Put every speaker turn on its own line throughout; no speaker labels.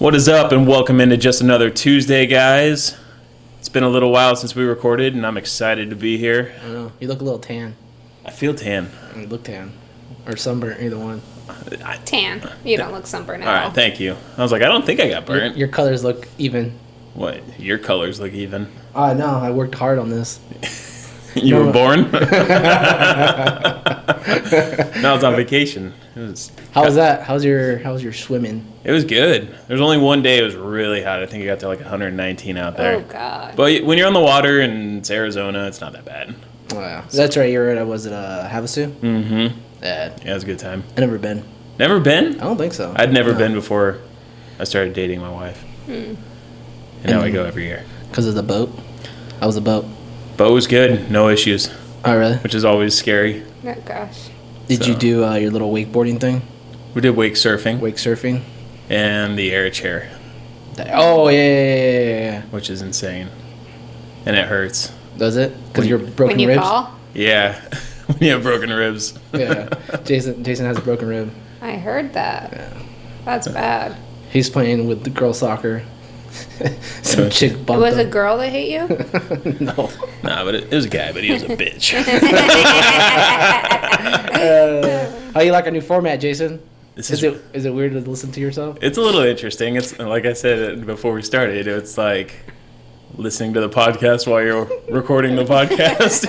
What is up, and welcome into just another Tuesday, guys. It's been a little while since we recorded, and I'm excited to be here.
I know. You look a little tan.
I feel tan.
You look tan. Or sunburnt, either one.
Tan. You don't look sunburned at all.
All right, thank you. I was like, I don't think I got burnt.
Your colors look even.
What? Your colors look even.
I know. I worked hard on this.
You were born? No, I was on vacation.
How was that? How was your swimming?
It was good. There was only one day it was really hot. I think it got to like 119 out there.
Oh, God.
But when you're on the water and it's Arizona, it's not that bad.
Oh, yeah. That's right. You were at, was it Havasu?
Mm-hmm.
Yeah.
Yeah, it was a good time.
I've never been.
Never been?
I don't think so.
I'd never been before I started dating my wife. And now I go every year.
Because of the boat? How was the boat?
Boat was good. No issues.
Oh, really?
Which is always scary.
Oh, gosh.
Did you do your little wakeboarding thing?
We did wake surfing.
Wake surfing?
And the air chair.
Oh, yeah.
Which is insane. And it hurts.
Does it? Because you're broken
When you
ribs?
fall?
Yeah. When you have broken ribs.
Yeah. Jason has a broken rib.
I heard that.
Yeah.
That's bad.
He's playing with the girl soccer. Some chick bumped
Was a
him.
girl that hit you?
No.
Nah, but it was a guy, but he was a bitch.
How you like our new format, Jason?
This
Is it weird to listen to yourself?
It's a little interesting. It's like I said before we started, it's like listening to the podcast while you're recording the podcast.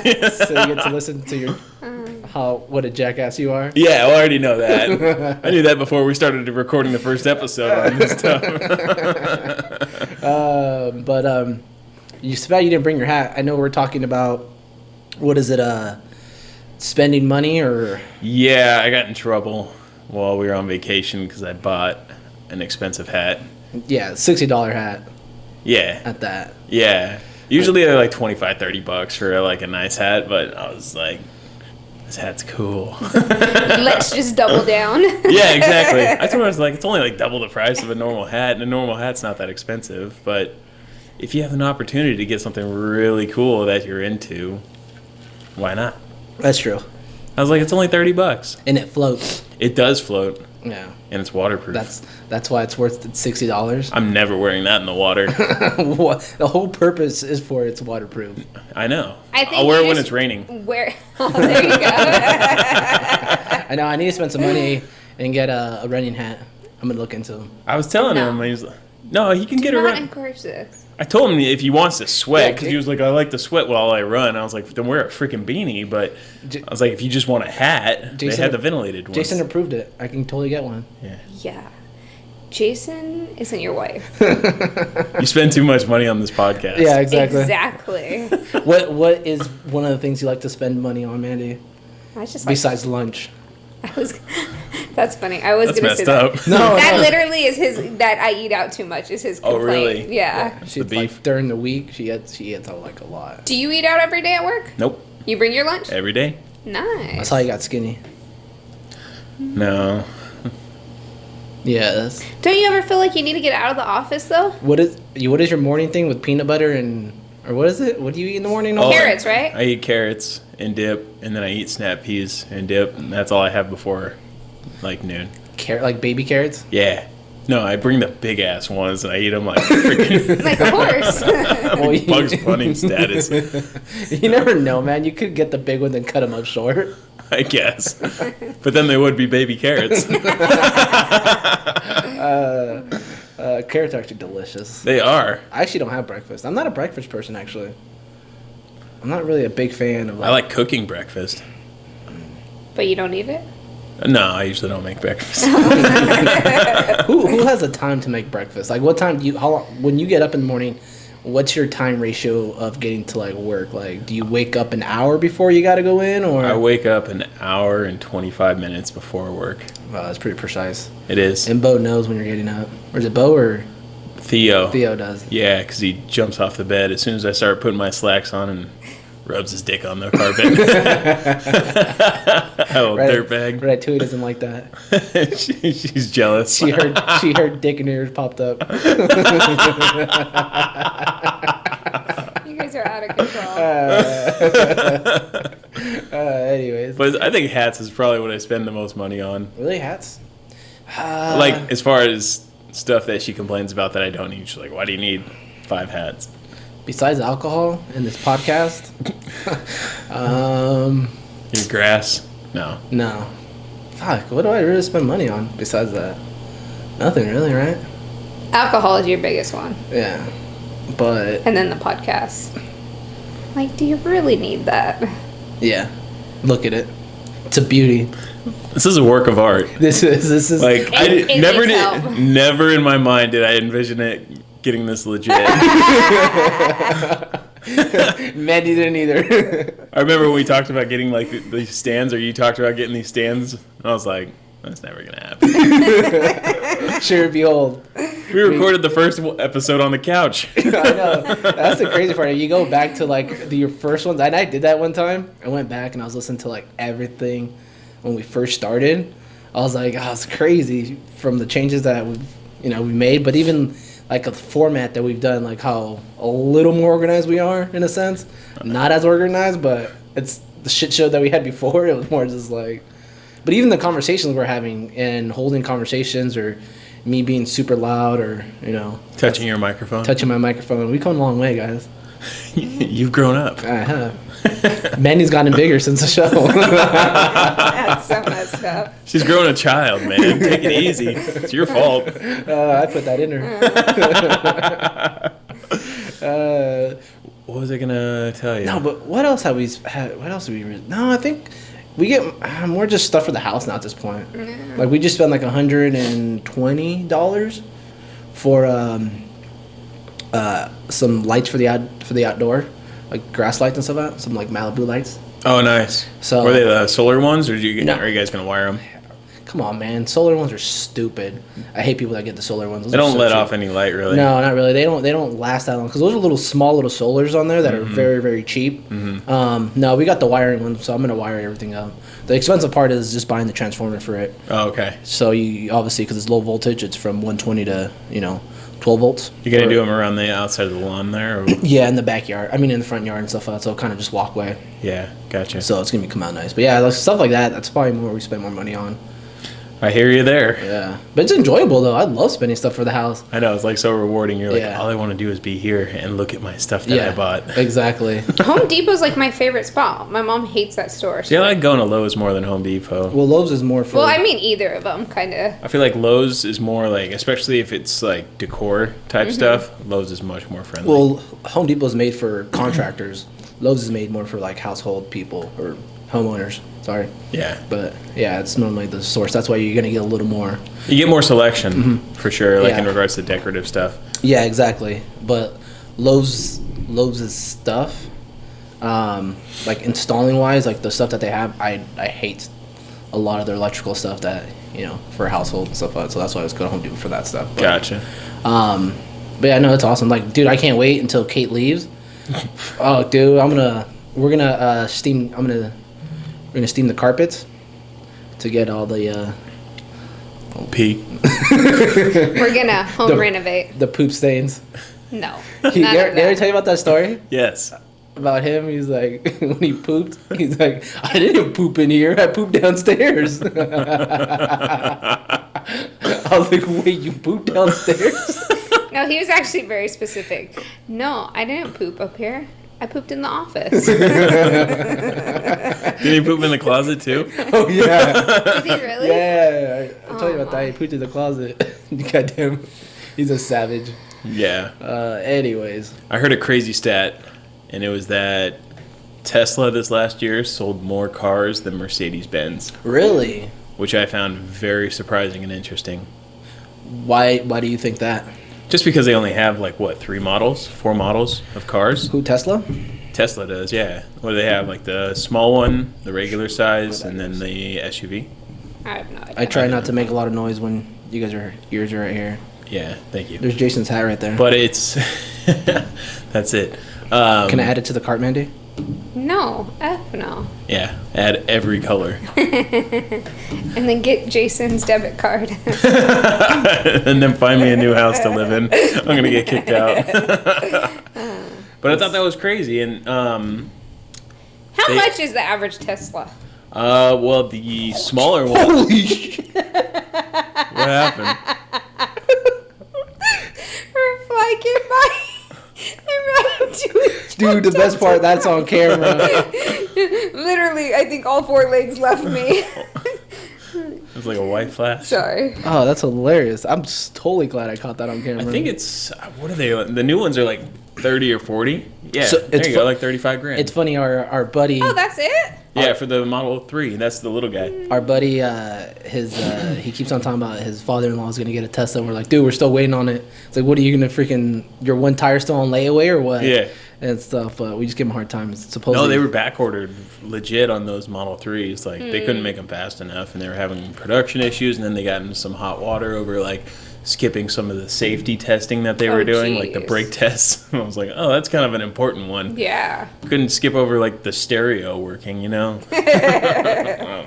So you get to listen to your what a jackass you are.
Yeah, well, I already know that. I knew that before we started recording the first episode on this stuff.
You said you didn't bring your hat. I know we're talking about what is it? Spending money or?
Yeah, I got in trouble while we were on vacation because I bought an expensive hat.
Yeah, $60 hat
Yeah,
at that.
yeah. Usually they're like $25-$30 for like a nice hat, but I was like, this hat's cool.
Let's just double down.
Yeah, exactly. I told her I was like, it's only like double the price of a normal hat, and a normal hat's not that expensive. But if you have an opportunity to get something really cool that you're into, why not?
That's true.
I was like, it's only $30.
And it floats.
It does float,
Yeah.
and it's waterproof.
That's why it's worth $60.
I'm never wearing that in the water.
The whole purpose is for it's waterproof.
I know.
I think
I'll wear it
you
when
just
it's raining.
Oh, there you go.
I know. I need to spend some money and get a running hat. I'm gonna look into them.
I was telling
No.
him, he's like, no, he can get
Do
a
not
run.
encourage this.
I told him if he wants to sweat,
Yeah,
because he was like, I like to sweat while I run. I was like, then wear a freaking beanie. But I was like, if you just want a hat, they
Jason-
had the ventilated ones.
Jason approved it. I can totally get one.
Yeah.
Yeah. Jason isn't your wife.
You spend too much money on this podcast.
Yeah, exactly.
Exactly.
What is one of the things you like to spend money on, Mandy?
I just like,
Besides lunch.
that's funny. I was
That's
going to say
messed
that.
up.
No,
That
no.
literally is that I eat out too much is his
Oh,
complaint.
really?
Yeah.
She's
the
like
beef.
during the week she eats like a lot.
Do you eat out every day at work?
Nope.
You bring your lunch?
Every day?
Nice.
That's how you got skinny.
No.
Yeah. That's,
Don't you ever feel like you need to get out of the office though?
what is your morning thing with peanut butter and or what is it? What do you eat in the morning?
Oh,
Carrots, right?
I eat carrots and dip, and then I eat snap peas and dip, and that's all I have before like noon.
Carrot, like baby carrots.
Yeah. No, I bring the big ass ones and I eat them like freaking
Like a horse.
Well, you-
Bugs Bunny status,
You never know, man. You could get the big one and cut them up short.
I guess. But then they would be baby carrots.
Carrots are actually delicious.
They are.
I actually don't have breakfast. I'm not a breakfast person, actually. I'm not really a big fan of.
I like cooking breakfast.
But you don't eat it?
No, I usually don't make breakfast.
Who has the time to make breakfast? Like, what time do you? How long, when you get up in the morning? What's your time ratio of getting to like work? Like, do you wake up an hour before you got to go in, or?
I wake up an hour and 25 minutes before work.
Wow, that's pretty precise.
It is.
And Bo knows when you're getting up. Or is it Bo or
Theo.
Theo does?
Yeah, because he jumps off the bed as soon as I start putting my slacks on and rubs his dick on the carpet. Oh, dirtbag.
Ratatouille doesn't like that.
She's jealous.
She heard dick and ears popped up.
You guys are out of control.
Anyways,
But I think hats is probably what I spend the most money on.
really hats?
Like, as far as stuff that she complains about that I don't need. She's like, why do you need 5 hats?
Besides alcohol and this podcast,
Your grass? No.
no. Fuck, what do I really spend money on besides that? Nothing really, right?
Alcohol is your biggest one.
Yeah. But,
And then the podcast. Like, do you really need that?
yeah. Look at it. It's a beauty.
This is a work of art.
This is
Like,
It
never
needs help.
never in my mind did I envision it getting this legit.
Mandy didn't either.
I remember when we talked about getting like these stands, or you talked about getting these stands, and I was like, that's never gonna happen.
Sure, behold.
We recorded the first episode on the couch.
I know. That's the crazy part. You go back to like your first ones, and I did that one time. I went back and I was listening to like everything when we first started. I was like, oh, it's crazy from the changes that we made, but even like a format that we've done, like how a little more organized we are in a sense. Not as organized, but it's the shit show that we had before. It was more just like, but even the conversations we're having and holding conversations, or me being super loud, or
Touching your microphone.
touching my microphone. We come a long way, guys.
You've grown up.
I have. Mandy's gotten bigger since the show.
That's so messed up.
She's grown a child, man. Take it easy. It's your fault.
I put that in her.
What was I gonna tell you?
No, but what else have we had? What else have we? No, I think we get more just stuff for the house now at this point. Like we just spent like $120 for some lights for the outdoor, like grass lights and stuff like that. Some like Malibu lights.
Oh, nice.
So-
were they the solar ones, or
No.
are you guys gonna wire them?
Come on, man. Solar ones are stupid. I hate people that get the solar ones. Those
They
are
don't
so
let
cheap.
off any light, really.
No, not really. They don't last that long because those are little small little solars on there that are very very cheap. No, we got the wiring one, so I'm gonna wire everything up. The expensive part is just buying the transformer for it.
Oh, okay.
So you obviously, because it's low voltage, it's from 120 to 12 volts.
You gonna
Or-
do them around the outside of the lawn there? Or?
Yeah, in the backyard. I mean, in the front yard and stuff. So kind of just walkway.
Yeah, gotcha.
So it's gonna come out nice. But yeah, like, stuff like that. That's probably more we spend more money on.
I hear you there.
Yeah, but it's enjoyable though. I love spending stuff for the house.
I know, it's like so rewarding. You're like,
Yeah.
all I want to do is be here and look at my stuff that I bought.
Exactly.
Home Depot's like my favorite spot. My mom hates that store.
See, I like going to Lowe's more than Home Depot.
Well, Lowe's is more for.
Well, I mean either of them, kind of.
I feel like Lowe's is more like, especially if it's like decor type stuff, Lowe's is much more friendly.
Well, Home Depot is made for contractors. Lowe's is made more for like household people or homeowners. Sorry,
yeah.
but yeah, it's normally the source. That's why you're gonna get a little more.
You get more selection, for sure, like in
Yeah.
regards to decorative stuff.
Yeah, exactly. But Lowe's stuff, like installing wise, like the stuff that they have, I hate a lot of their electrical stuff that for household and stuff like that. So that's why I was going to Home Depot for that stuff. But,
Gotcha.
But yeah, no, it's awesome. Like, dude, I can't wait until Kate leaves. Oh, dude, we're gonna steam the carpets to get all the
Pete.
We're gonna home renovate.
the poop stains.
No.
Did
none
I
of
ever
that.
tell you about that story?
Yes.
About him, he's like, when he pooped, he's like, I didn't poop in here, I pooped downstairs. I was like, wait, you pooped downstairs?
No, he was actually very specific. No, I didn't poop up here. I pooped in the office. Did
Did he poop in the closet too?
Oh, yeah.
he really?
Yeah, I told you
Oh,
about that. He pooped in the closet. Goddamn, he's a savage.
Yeah.
Anyways.
I heard a crazy stat, and it was that Tesla this last year sold more cars than Mercedes-Benz,
Really?
which I found very surprising and interesting.
Why do you think that?
Just because they only have like what, 4 models of cars.
Who, Tesla?
Tesla does, yeah. What do they have? Like the small one, the regular size, and then the SUV.
I have no idea.
I try not to make a lot of noise when you guys are ears are right here.
Yeah, thank you.
There's Jason's hat right there.
But it's that's it.
Can I add it to the cart, Mandy?
No, F no.
Yeah, add every color,
And then get Jason's debit card.
and then find me a new house to live in. I'm gonna get kicked out. But I thought that was crazy, and
How
They-
much is the average Tesla?
well, the smaller one.
Holy shit.
What happened?
Dude, the best part, that's on camera.
Literally, I think all 4 legs left me.
It was like a white flash.
Sorry.
Oh, that's hilarious. I'm totally glad I caught that on camera.
I think it's what are they? The new ones are like 30 or 40. Yeah,
So
there
it's
you
fu-
go, like 35 grand.
It's funny, our buddy...
Oh, that's it?
Yeah, for the Model 3. That's the little guy.
Our buddy, he keeps on talking about his father-in-law is gonna get a Tesla. And we're like, dude, we're still waiting on it. It's like, what are you gonna freaking? Your one tire still on layaway or what?
Yeah.
And stuff. But we just give him a hard time. Supposedly,
No, they were back ordered legit on those Model 3s. Like they couldn't make them fast enough, and they were having production issues. And then they got into some hot water over like skipping some of the safety testing that they were doing, like the
jeez.
brake tests. I was like, oh, that's kind of an important one.
Yeah.
Couldn't skip over like the stereo working, you know. I don't know.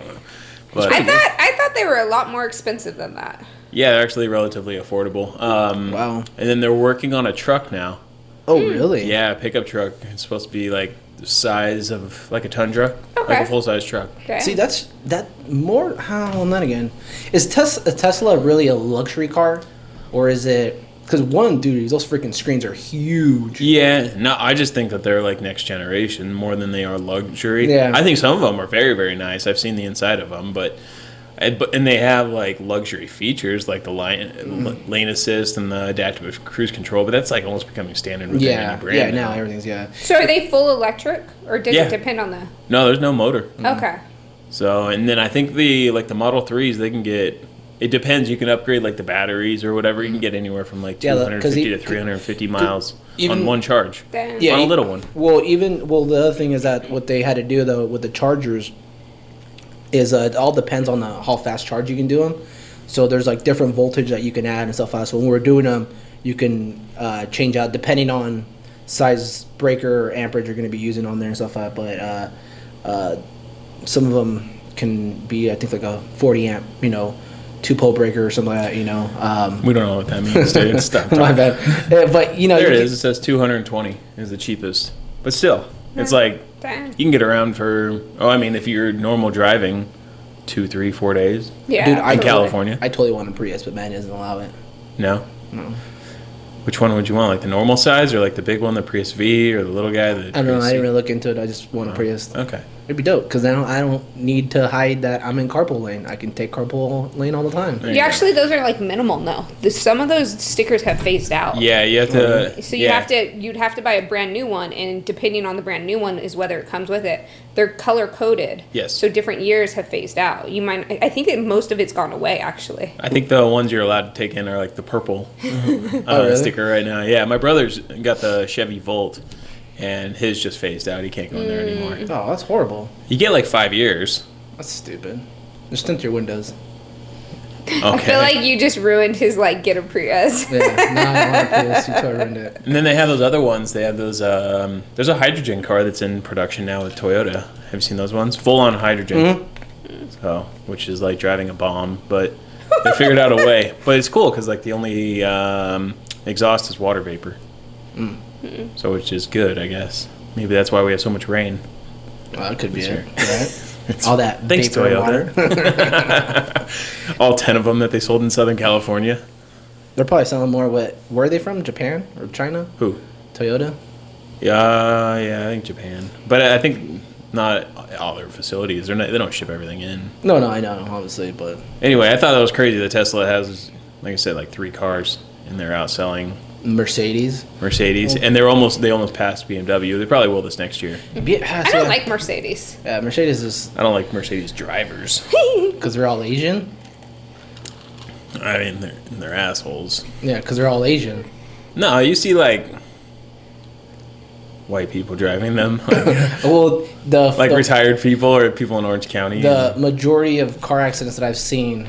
But
I thought they were a lot more expensive than that.
yeah, they're actually relatively affordable.
Wow.
And then they're working on a truck now.
Oh, really?
Yeah, a pickup truck. It's supposed to be like the size of like a Tundra, like
Okay.
a full size truck.
Okay.
See, that's more. Well, not again. Is Tesla really a luxury car, or is it? Because one, dude, those freaking screens are huge.
Yeah, no, I just think that they're like next generation more than they are luxury.
Yeah.
I think some of them are very, very nice. I've seen the inside of them, but they have like luxury features like the lane assist and the adaptive cruise control. But that's like almost becoming standard with any brand.
Yeah. Now everything's
So are they full electric, or does
Yeah.
it depend on the?
No, there's no motor.
Okay.
So, and then I think the Model 3s, they can get, it depends, you can upgrade like the batteries or whatever, you can get anywhere from like
Yeah,
250
'cause
to 350 miles
even-
on one charge.
Then.
Yeah,
on a
you-
little one.
Well, the other thing is that what they had to do though with the chargers is it all depends on how fast charge you can do them. So there's like different voltage that you can add and stuff like that. So when we're doing them, you can change out depending on size breaker or amperage you're going to be using on there and stuff like that. But some of them can be, I think, like a 40 amp, 2-pole breaker or something like that.
We don't know what that means, dude. Stop
My
talking.
bad. But
There
you
it
can-
is. It says 220 is the cheapest. But still, it's like,
Dang.
you can get around for, if you're normal driving, 2, 3, 4 days.
Yeah.
Dude, I
In
totally.
California.
I totally want a Prius, but man doesn't allow it.
No?
No.
Which one would you want? Like the normal size or like the big one, the Prius V, or the little guy? The
I don't know.
Prius
I
C?
didn't really look into it. I just want a Prius.
Okay.
It'd be dope because now I don't need to hide that I'm in carpool lane. I can take carpool lane all the time.
There you
Yeah,
go.
actually, those are like minimal now. Some of those stickers have phased out.
Yeah, you have to.
So you'd have to buy a brand new one, and depending on the brand new one is whether it comes with it. They're color coded.
Yes.
So different years have phased out. I think that most of it's gone away actually.
I think the ones you're allowed to take in are like the purple
really?
sticker right now. Yeah, my brother's got the Chevy Volt, and his just phased out. He can't go in there anymore.
Oh, that's horrible.
You get like 5 years.
That's stupid. Just tint your windows.
Okay.
I feel like you just ruined his get a Prius.
Yeah, now I want a Prius. You totally ruined it.
And then they have those other ones. They have those. There's a hydrogen car that's in production now with Toyota. Have you seen those ones? Full on hydrogen. So, which is like driving a bomb, but they figured out a way. But it's cool because like the only exhaust is water vapor. So which is good, I guess. Maybe that's why we have so much rain.
Well, that could be
Sure.
it. Right? All that
Thanks,
vapor
Toyota.
water.
All 10 of them that they sold in Southern California.
They're probably selling more. Where are they from? Japan or China?
Who?
Toyota?
Yeah, I think Japan. But I think not all their facilities. They don't ship everything in.
No, I know, obviously, but
Anyway, I thought that was crazy that Tesla has, like I said, like 3 cars, and they're outselling
Mercedes.
Mercedes, and they almost passed BMW. They probably will this next year.
I don't like Mercedes.
Yeah, Mercedes is
I don't like Mercedes drivers.
because they're all Asian.
I mean, they're assholes.
Yeah, because they're all Asian.
No, you see like white people driving them,
Well,
like
the,
retired people or people in Orange County.
the majority of car accidents that I've seen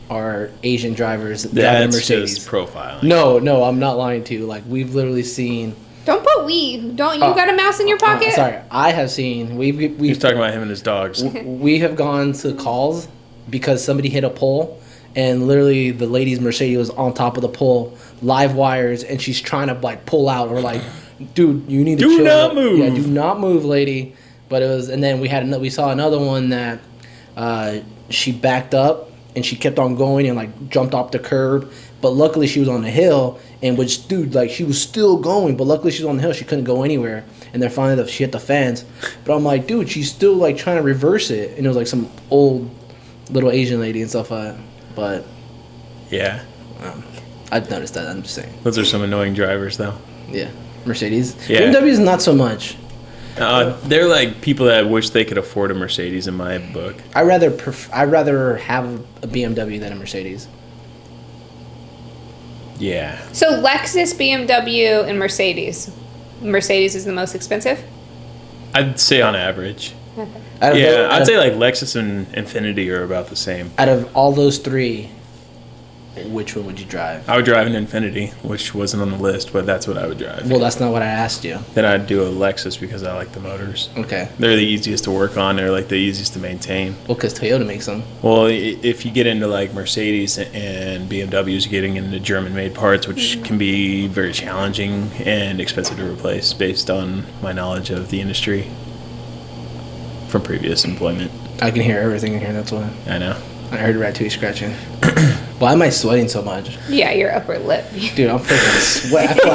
are Asian drivers driving
That's
Mercedes.
just profiling.
No, I'm not lying to you. Like we've literally seen.
Don't put we. Don't you got a mouse in your pocket?
Sorry, I have seen.
He's
We've
talking about him and his dogs.
we have gone to calls because somebody hit a pole, and literally the lady's Mercedes was on top of the pole, live wires, and she's trying to like pull out or like, dude, you need to
Do
chill.
not move.
Yeah, do not move, lady. But it was, and then we saw another one that she backed up and she kept on going and like jumped off the curb, But luckily she was on the hill, and which dude, like she was still going, but luckily she was on the hill, she couldn't go anywhere. And then finally she hit the fence. But I'm like, dude, she's still like trying to reverse it, and it was like some old little Asian lady and stuff like that. But
Yeah.
I've noticed that. I'm just saying.
Those are some annoying drivers, though.
Yeah, Mercedes.
Yeah.
BMW's not so much.
They're like people that wish they could afford a Mercedes in my book.
I'd rather have a BMW than a Mercedes.
Yeah.
So Lexus, BMW, and Mercedes. Mercedes is the most expensive.
I'd say on average.
Out of
Yeah, I'd
out
say
of,
like Lexus and Infiniti are about the same.
out of all those three, which one would you drive?
I would drive an Infiniti, which wasn't on the list, but that's what I would drive.
Well, that's not what I asked you.
Then I'd do a Lexus because I like the motors.
Okay.
They're the easiest to work on. They're like the easiest to maintain.
Well, because Toyota makes them.
Well, if you get into like Mercedes and BMWs, you're getting into German-made parts, which can be very challenging and expensive to replace based on my knowledge of the industry from previous employment.
I can hear everything in here. That's why
I know.
I heard Ratatouille scratching. Why am I sweating so much?
Yeah, your upper lip.
Dude, I'm freaking sweat. I feel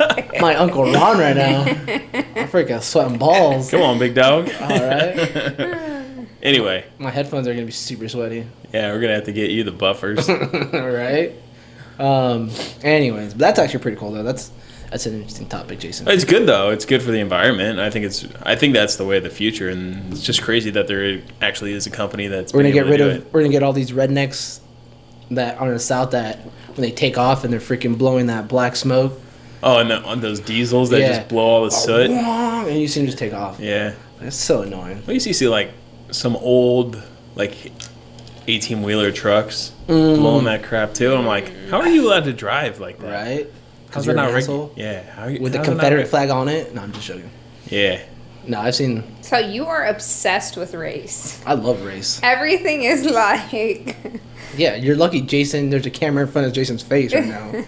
like my Uncle Ron right now. I'm freaking sweating balls.
Come on, big dog.
All right.
Anyway,
My headphones are gonna be super sweaty.
yeah, we're gonna have to get you the buffers.
All right. Anyways, but that's actually pretty cool though. That's an interesting topic, Jason.
It's good though. It's good for the environment. I think that's the way of the future, and it's just crazy that there actually is a company that's
We're gonna
been
get rid
able to
of.
do it.
We're gonna get all these rednecks that are in the south that when they take off and they're freaking blowing that black smoke.
Oh, and on those diesels that
Yeah.
just blow all the soot.
And you see them just take off.
Yeah.
It's so annoying.
Well, you see like some old like 18-wheeler trucks blowing that crap too. I'm like, how are you allowed to drive like that?
Right?
How's
Because you're
that
an
not
asshole.
Yeah.
With the
how's it not
Confederate
reg-
flag on it. No, I'm just joking.
Yeah.
No, I've seen.
So you are obsessed with race.
I love race.
Everything is like.
Yeah, you're lucky, Jason. There's a camera in front of Jason's face right now.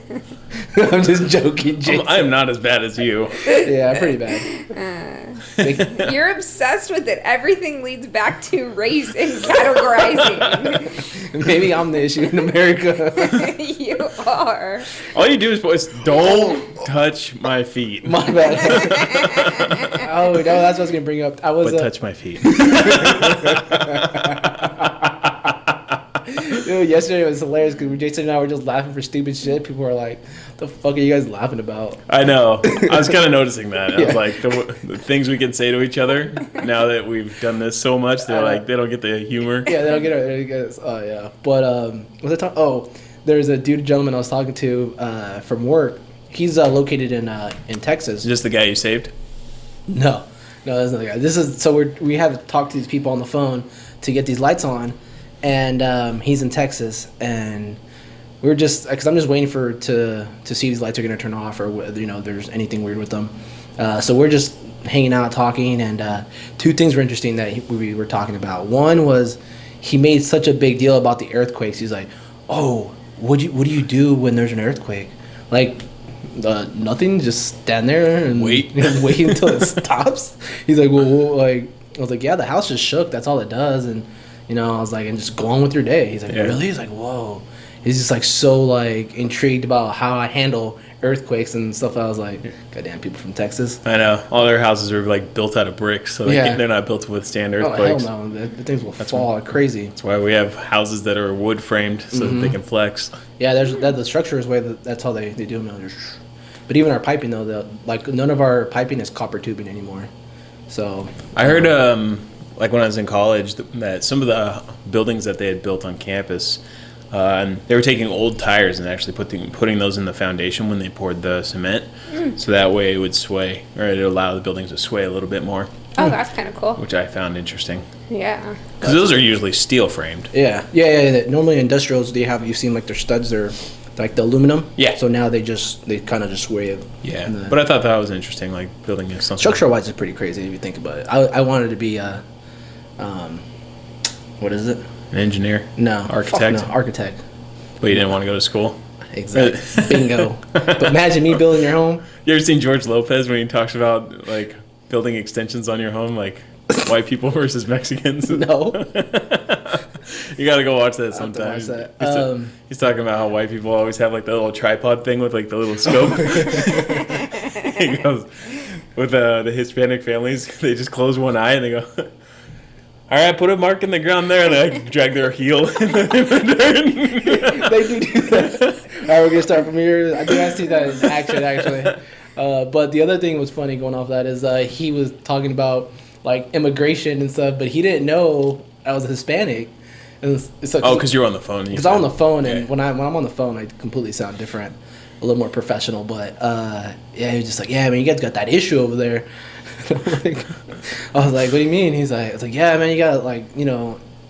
I'm just joking, Jason.
I am not as bad as you.
Yeah, pretty bad.
You're obsessed with it. Everything leads back to race and categorizing.
Maybe I'm the issue in America.
You are.
All you do is don't touch my feet.
My bad. Oh no, that's what I was gonna bring up. I was
But touch my feet.
dude, yesterday it was hilarious because Jason and I were just laughing for stupid shit. People were like, "The fuck are you guys laughing about?"
I know. I was kind of noticing that. I
Yeah.
was like, the things we can say to each other now that we've done this so much, they're like, they don't get the humor.
Yeah, they don't get it. They don't get it. Oh yeah, but was I talking? Oh, there's a gentleman I was talking to from work. He's located in Texas.
Just the guy you saved?
No, that's not the guy. This is so we have to talk to these people on the phone to get these lights on, and he's in Texas, and we're just because I'm just waiting to see if these lights are gonna turn off or whether there's anything weird with them. So we're just hanging out talking, and two things were interesting that we were talking about. One was he made such a big deal about the earthquakes. He's like, "Oh, what do you do when there's an earthquake?" Like. Nothing. Just stand there and
Wait.
wait until it stops. He's like, well, like I was like, yeah, the house just shook. That's all it does. And I was like, and just go on with your day. He's like,
Yeah.
really? He's like, whoa. He's just like so like intrigued about how I handle earthquakes and stuff. I was like, goddamn, people from Texas.
I know. All their houses are like built out of bricks, so
Yeah.
they're not built to withstand
Oh
earthquakes.
hell no, the things will fall like crazy.
That's why we have houses that are wood framed so that they can flex.
Yeah, the structure is way that's how they do them. But even our piping though, like none of our piping is copper tubing anymore. So
I heard, like when I was in college, that some of the buildings that they had built on campus, they were taking old tires and actually putting those in the foundation when they poured the cement, so that way it would sway, or it would allow the buildings to sway a little bit more,
Oh, that's kind of cool.
which I found interesting.
Yeah.
Because those are usually steel framed.
yeah. Normally industrials you've seen like their studs are like the aluminum.
Yeah.
So now they kind of just sway it.
Yeah,
And the-
but I thought that was interesting, like building something.
structure wise, it's pretty crazy if you think about it. I wanted to be a, what is it?
An engineer.
No,
Architect?
fuck no, architect.
But you didn't want to go to school.
Exactly. Bingo. But imagine me building your home.
You ever seen George Lopez when he talks about like building extensions on your home, like white people versus Mexicans?
No.
You gotta go watch that
have to
sometime.
watch that.
He's talking about how white people always have like the little tripod thing with like the little scope. He goes with the Hispanic families, they just close one eye and they go, "All right, put a mark in the ground there," and they like, drag their heel in the dirt.
They do that. All right, we're gonna start from here. I think I see that in action actually. But the other thing was funny going off that is he was talking about like immigration and stuff, but he didn't know I was Hispanic. And so,
Oh, because you're on the phone.
because I'm on the phone, and
Okay.
when I'm on the phone, I completely sound different, a little more professional. But yeah, he was just like, "Yeah, man, you guys got that issue over there." Like, I was like, "What do you mean?" He's like, "It's like, yeah, man, you got like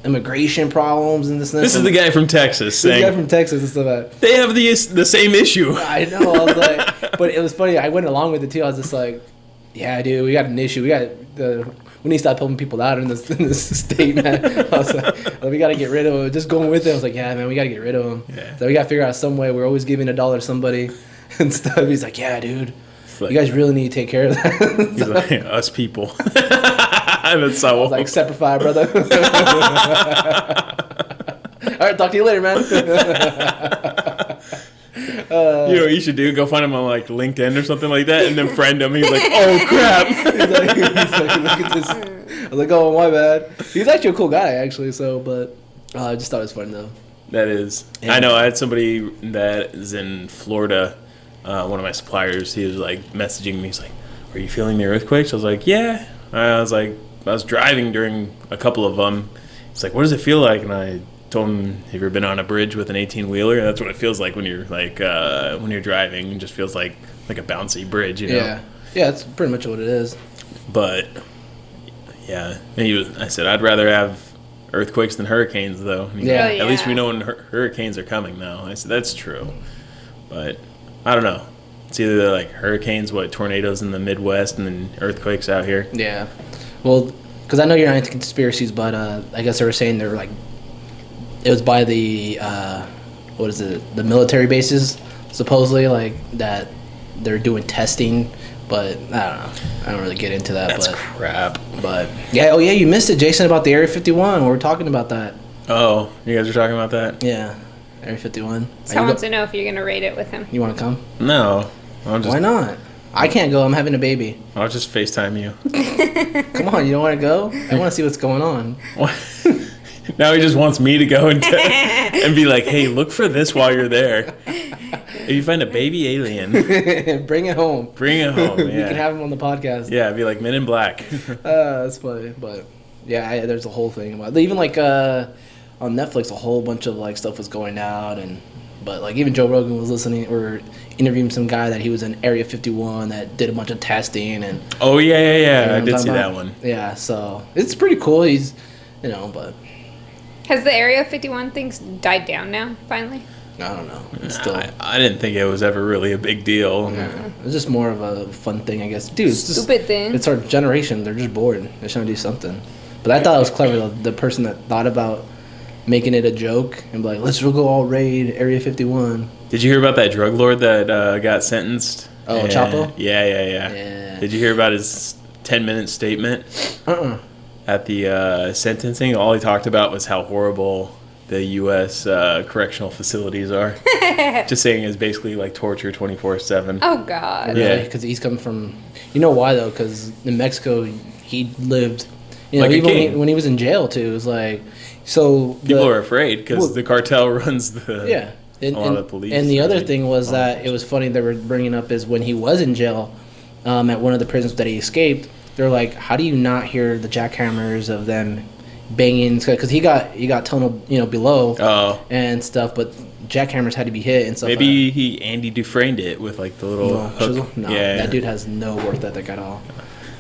immigration problems and this and that."
This is the guy from Texas
This
saying
guy from Texas and stuff like that.
they have the same issue.
I know. I was like, but it was funny. I went along with it too. I was just like, "Yeah, dude, we got an issue. We need to stop helping people out in this state, man." I was like, "We got to get rid of him." Just going with it, I was like, "Yeah, man, we got to get rid of him.
Yeah.
So we got to figure out some way. We're always giving $1 to somebody and stuff." He's like, "Yeah, dude,
Like,
you guys really need to take care of that."
he's like, us people. That's so.
I was like, "Semper Fi, brother." All right, talk to you later, man.
You know what you should do? Go find him on like LinkedIn or something like that, and then friend him. He's like, "Oh crap!"
He's like, "Look at this." I was like, "Oh, my bad." He's actually a cool guy, actually. So, but I just thought it was fun though.
That is.
Yeah.
I know. I had somebody that is in Florida. One of my suppliers. He was like messaging me. He's like, "Are you feeling the earthquakes?" I was like, "Yeah." I was like, I was driving during a couple of them. He's like, "What does it feel like?" And I told him, "Have you ever been on a bridge with an 18-wheeler? That's what it feels like when you're like when you're driving. It just feels like a bouncy bridge, you know."
Yeah, that's pretty much what it is.
But yeah, and I said I'd rather have earthquakes than hurricanes, though. And he's
Yeah.
like,
Oh,
At least we
yeah.
know when hurricanes are coming now. I said that's true, but I don't know. It's either like hurricanes, tornadoes in the Midwest, and then earthquakes out here.
Yeah. Well, because I know you're not into conspiracies, but I guess they were saying they're like, it was by the what is it? The military bases, supposedly, like that they're doing testing. But I don't know. I don't really get into that.
That's crap.
But yeah. Oh yeah, you missed it, Jason, about the Area 51. We were talking about that.
Oh, you guys are talking about that?
Yeah, Area 51.
So I want to know if you're gonna rate it with him.
You want to come?
No, I'll just
Why not? I can't go. I'm having a baby.
I'll just FaceTime you.
Come on, you don't want to go? I want to see what's going on.
Now he just wants me to go and be like, "Hey, look for this while you're there. If you find a baby alien,
Bring it home.
bring it home."
We
Yeah,
can have him on the podcast.
yeah, be like Men in Black.
That's funny, but yeah, there's a whole thing about even like on Netflix, a whole bunch of like stuff was going out, but like even Joe Rogan was listening or interviewing some guy that he was in Area 51 that did a bunch of testing and.
Oh yeah, yeah,
You know
yeah.
what
I
I'm
did
talking
see
about?
that one.
Yeah, so it's pretty cool. He's, but
Has the Area 51 things died down now? Finally.
I don't know. It's still.
I didn't think it was ever really a big deal.
Yeah, it's just more of a fun thing, I guess. Dude, it's just,
Stupid thing.
it's our generation. They're just bored. They're trying to do something. But I thought it was clever, though. The person that thought about making it a joke and be like, let's go all raid Area 51.
Did you hear about that drug lord that got sentenced?
Oh, Chapo?
Yeah.
Yeah.
Did you hear about his 10-minute statement
Uh-uh.
at the sentencing? All he talked about was how horrible the U.S. Correctional facilities are. Just saying it's basically like torture 24/7.
Oh God.
Yeah.
Really? Because he's coming from... You know why, though? Because in Mexico, he lived... You know,
Like a
even
king.
when he was in jail, too. It was like... So...
People are afraid because
well-
the cartel runs the...
Yeah. And,
a lot of the police.
And the other
I mean,
thing was
all the
that it was funny they were bringing up is when he was in jail at one of the prisons that he escaped, they're like, how do you not hear the jackhammers of them banging? Because he got tunneled, below
Oh,
and stuff, but jackhammers had to be hit and stuff.
maybe he Andy Dufresne'd it with like the little
like that.
hook.
No,
yeah,
that dude has no work ethic at all.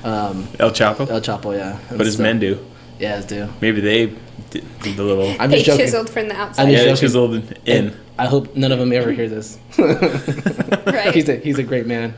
El Chapo.
El Chapo, yeah.
But his men do.
Yeah, his do.
Maybe they did the little.
I'm
They
just joking.
chiseled from the
I'm
outside.
Yeah,
just
they
joking.
chiseled in.
I hope none of them ever hear this.
Right.
He's a great man.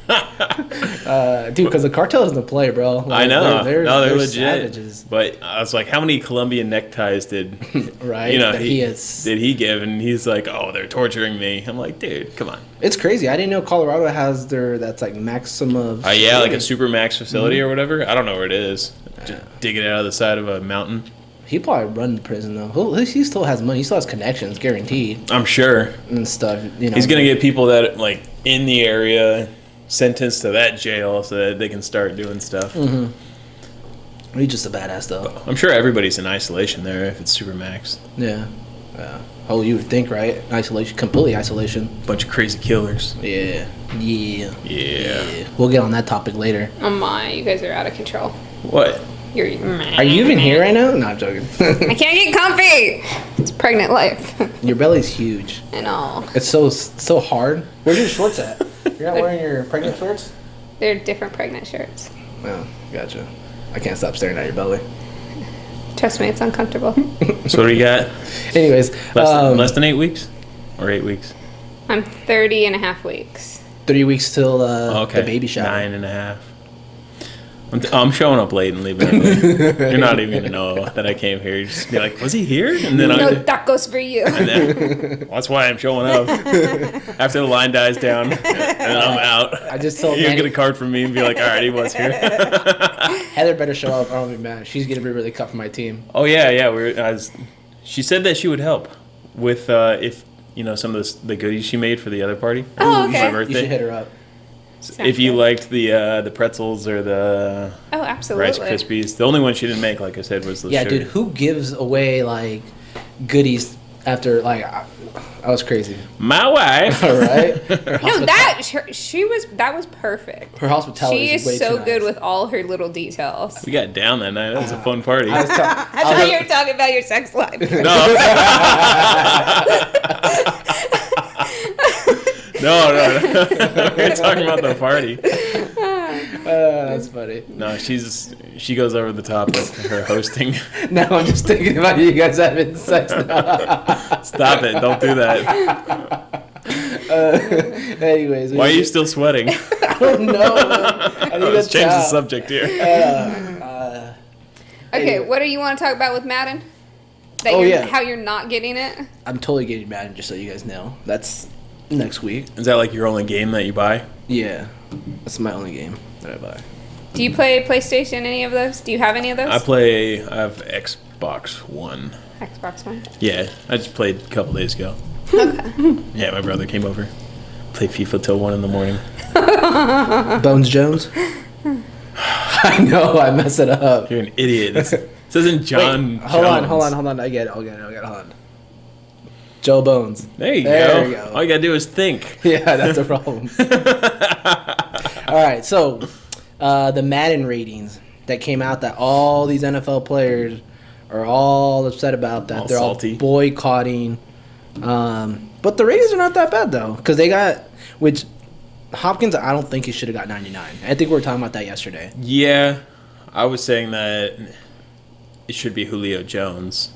Dude, because the cartel isn't a play, bro. Like,
I know.
They're
legit.
savages,
But I was like, how many Colombian neckties did
right?
you know
that he is.
did he give? And he's like, oh, they're torturing me. I'm like, dude, come on.
It's crazy. I didn't know Colorado has that's like maximum.
Yeah, like a supermax facility or whatever. I don't know where it is. Just dig it out of the side of a mountain.
He probably run the prison though. He still has money. He still has connections, guaranteed,
I'm sure
and stuff. You know,
he's gonna get people that like in the area sentenced to that jail so that they can start doing stuff.
He's just a badass though.
I'm sure everybody's in isolation there if it's Supermax.
Yeah. Oh, you would think, right? Isolation, completely isolation.
Bunch of crazy killers.
Yeah.
Yeah.
We'll get on that topic later.
Oh my, you guys are out of control.
What?
You're.
Are you even here right now? No, I'm joking.
I can't get comfy. It's pregnant life.
Your belly's huge.
I know.
It's so hard. Where's your shorts at? You're not wearing your pregnant shorts?
They're different pregnant shirts.
Oh, gotcha. I can't stop staring at your belly.
Trust me, it's uncomfortable.
So what do you got?
Anyways,
Less than 8 weeks? Or 8 weeks?
I'm 30 and a half weeks.
3 weeks till
Okay.
the baby shower.
9.5. I'm showing up late and leaving early. You're not even gonna know that I came here. You just be like, was he here? And then
No tacos for you.
well, that's why I'm showing up. After the line dies down, and then I'm out.
I just told
You
Manny,
get a card from me and be like, all right, he was here.
Heather better show up or I'll be mad. She's gonna be really cut for my team.
Oh yeah. She said that she would help with if some of the goodies she made for the other party.
Oh,
My
okay.
You
birthday.
should hit her up.
If you liked the pretzels or the
Oh, absolutely.
Rice Krispies, the only one she didn't make, like I said, was the
Yeah,
sugar.
dude, who gives away like goodies after like I was crazy.
My wife.
All right.
No, that was perfect.
her hospitality
She
is way
is so
too
good
nice.
with all her little details.
We got down that night. That was a fun party.
I was
I thought you were talking about your sex life.
No, we're talking about the party.
that's funny.
No, she goes over the top with her hosting.
Now I'm just thinking about you guys having sex now.
Stop it! Don't do that.
Anyways.
Why are you still sweating?
I don't know. I need
Let's
a
change the
towel.
subject here.
Okay, what do you want to talk about with Madden? How you're not getting it?
I'm totally getting mad, just so you guys know. That's next week.
Is that like your only game that you buy?
Yeah. That's my only game that I buy.
Do you play PlayStation, any of those? Do you have any of those?
I have Xbox One.
Xbox One.
Yeah, I just played a couple days ago.
Okay.
Yeah, my brother came over. Played FIFA till 1 a.m.
Bones Jones? I know, I messed it up.
You're an idiot. This isn't John.
Wait, hold
Jones.
on. I get it. Hold on. Joe Bones.
There you
There
go.
you go.
All you gotta do is think.
Yeah, that's a problem. All right, so the Madden ratings that came out that all these NFL players are all upset about that.
All
They're
salty.
all boycotting. But the ratings are not that bad though, because they got Hopkins. I don't think he should have got 99. I think we were talking about that yesterday.
Yeah, I was saying that it should be Julio Jones.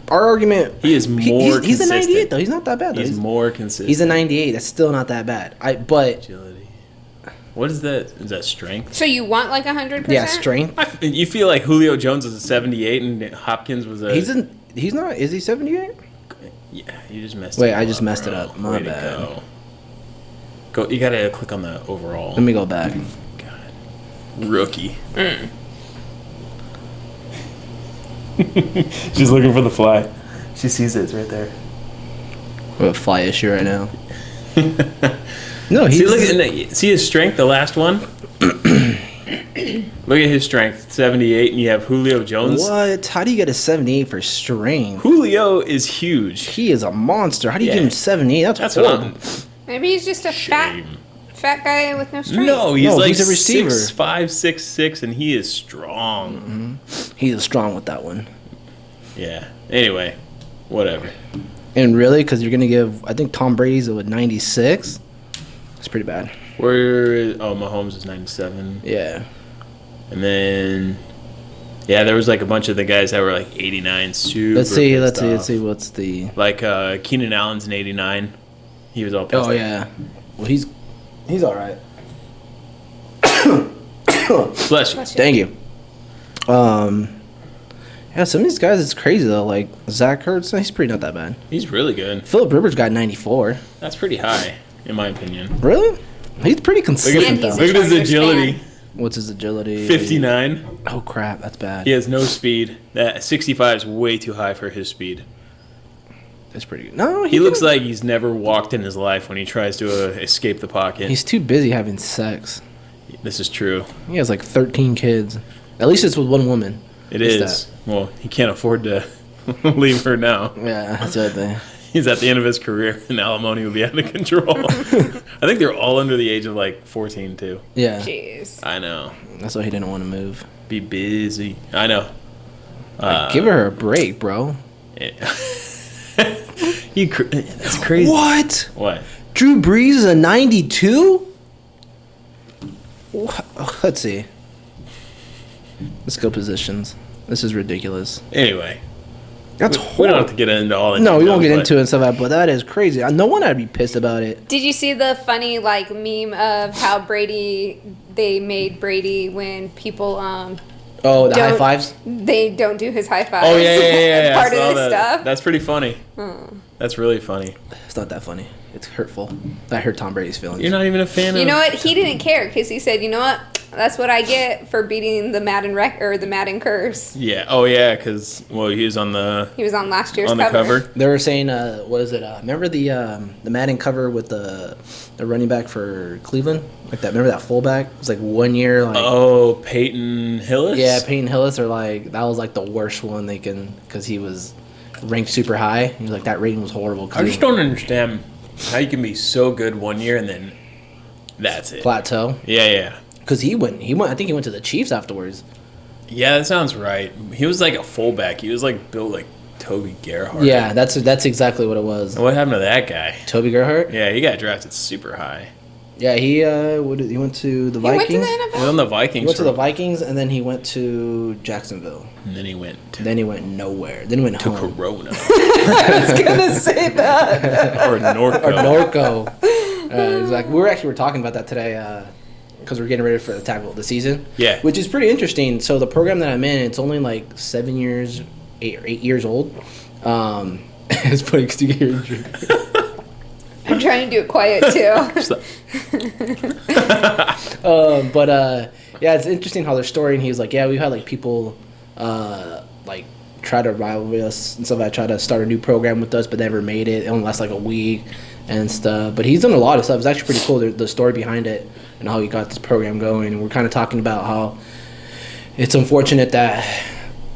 Our argument.
He is more
He's a
consistent.
98 though. He's not that bad. Though.
He's more consistent.
He's a 98. That's still not that bad. But
Agility. What is that? Is that strength?
So you want like 100%?
yeah, strength.
You feel like Julio Jones was a 78 and Hopkins was a.
He's not. Is he 78?
Yeah, you just messed
Wait,
it
I just
up,
messed
bro.
it up. My
Way to
bad.
Go. You gotta click on the overall.
Let me go back.
God. Rookie. She's looking for the fly. She sees it. It's right there.
We have a fly issue right now. No, he's.
See his strength, the last one? Look at his strength, 78, and you have Julio Jones.
What? How do you get a 78 for strength?
Julio is huge.
He is a monster. How do you
Yeah.
give him 78?
That's
horrible.
what I'm...
Maybe he's just a fat guy with no strength.
No, he's
No,
like
he's a receiver.
6'5", 6'6", and he is strong.
He's strong with that one.
Yeah. Anyway, whatever.
And really, because you're gonna give, I think Tom Brady's a 96. It's pretty bad.
Mahomes is 97.
Yeah.
And then, yeah, there was like a bunch of the guys that were like 89. Super
Let's see.
pissed
Let's
off.
see. What's the?
Like Keenan Allen's an 89. He was all pissed
Oh
off.
yeah. Well, he's all right.
Bless you.
Thank you. Yeah, some of these guys, it's crazy though. Like Zach Ertz, he's pretty not that bad.
He's really good.
Philip Rivers got 94.
That's pretty high, in my opinion.
Really? He's pretty
And
consistent
he's
though.
Look at his
Chargers
agility.
fan.
What's his agility?
59.
Oh crap, that's bad.
He has no speed. That 65 is way too high for his speed.
That's pretty good. No,
He looks like he's never walked in his life when he tries to escape the pocket.
he's too busy having sex.
This is true.
He has like 13 kids. At least it's with one woman.
It
It's
is. Well, he can't afford to leave her now.
Yeah, that's the other thing.
He's at the end of his career, and alimony would be out of control. I think they're all under the age of like 14 too.
Yeah,
Jeez.
I know.
that's why he didn't want to move.
Be busy. I know.
Give her a break, bro.
That's crazy.
What?
What?
Drew Brees is a 92? Let's see. Let's go positions. This is ridiculous.
Anyway,
That's
we don't
horrible.
have to get into all that.
No, we
details,
won't get
but
into it and stuff like that, but that is crazy. No one would be pissed about it.
Did you see the funny like meme of how they made Brady when people
Oh, the high
Don't-
fives?
they don't do his high fives?
Oh yeah.
Part
I
of
saw
his
that.
stuff.
That's pretty funny. That's really funny.
It's not that funny. It's hurtful. That hurt Tom Brady's feelings.
You're not even a fan of.
You know what? He didn't care because he said, "You know what? That's what I get for beating the Madden or the Madden curse."
Yeah. Oh yeah, because he was on the
He was on last year's
cover.
They were saying, what is it? Remember the Madden cover with the running back for Cleveland? Like that. Remember that fullback? It was like 1 year. Like,
Oh, Peyton Hillis.
yeah, Peyton Hillis. Or like that was like the worst one they can because he was ranked super high. He was like that rating was horrible. 'cause
I
he
just don't understand how you can be so good 1 year and then that's it.
plateau
Yeah.
because he went. I think he went to the Chiefs afterwards.
Yeah, that sounds right. He was like a fullback. He was like built like Toby Gerhardt.
Yeah, that's exactly what it was.
What happened to that guy?
Toby Gerhardt.
Yeah, he got drafted super high.
Yeah, he he went to the
He went to
Vikings.
the
He
NFL.
was on the
He
Vikings.
went to the
for-
Vikings and then he went to Jacksonville.
and then he went to
Then he went nowhere. Then he went home.
Corona
I was gonna say that.
or Norco.
Or Norco. Exactly. We were talking about that today because we're getting ready for the tackle of the season.
Yeah.
Which is pretty interesting. So the program that I'm in, it's only like 8 years old. It's funny because you get your drink.
I'm trying to do it quiet too.
Yeah, it's interesting how their story. And he's like, yeah, we've had like people like try to rival us and stuff. I try to start a new program with us, but never made it. It only lasts like a week and stuff. But he's done a lot of stuff. It's actually pretty cool, the story behind it and how he got this program going. And we're kind of talking about how it's unfortunate that,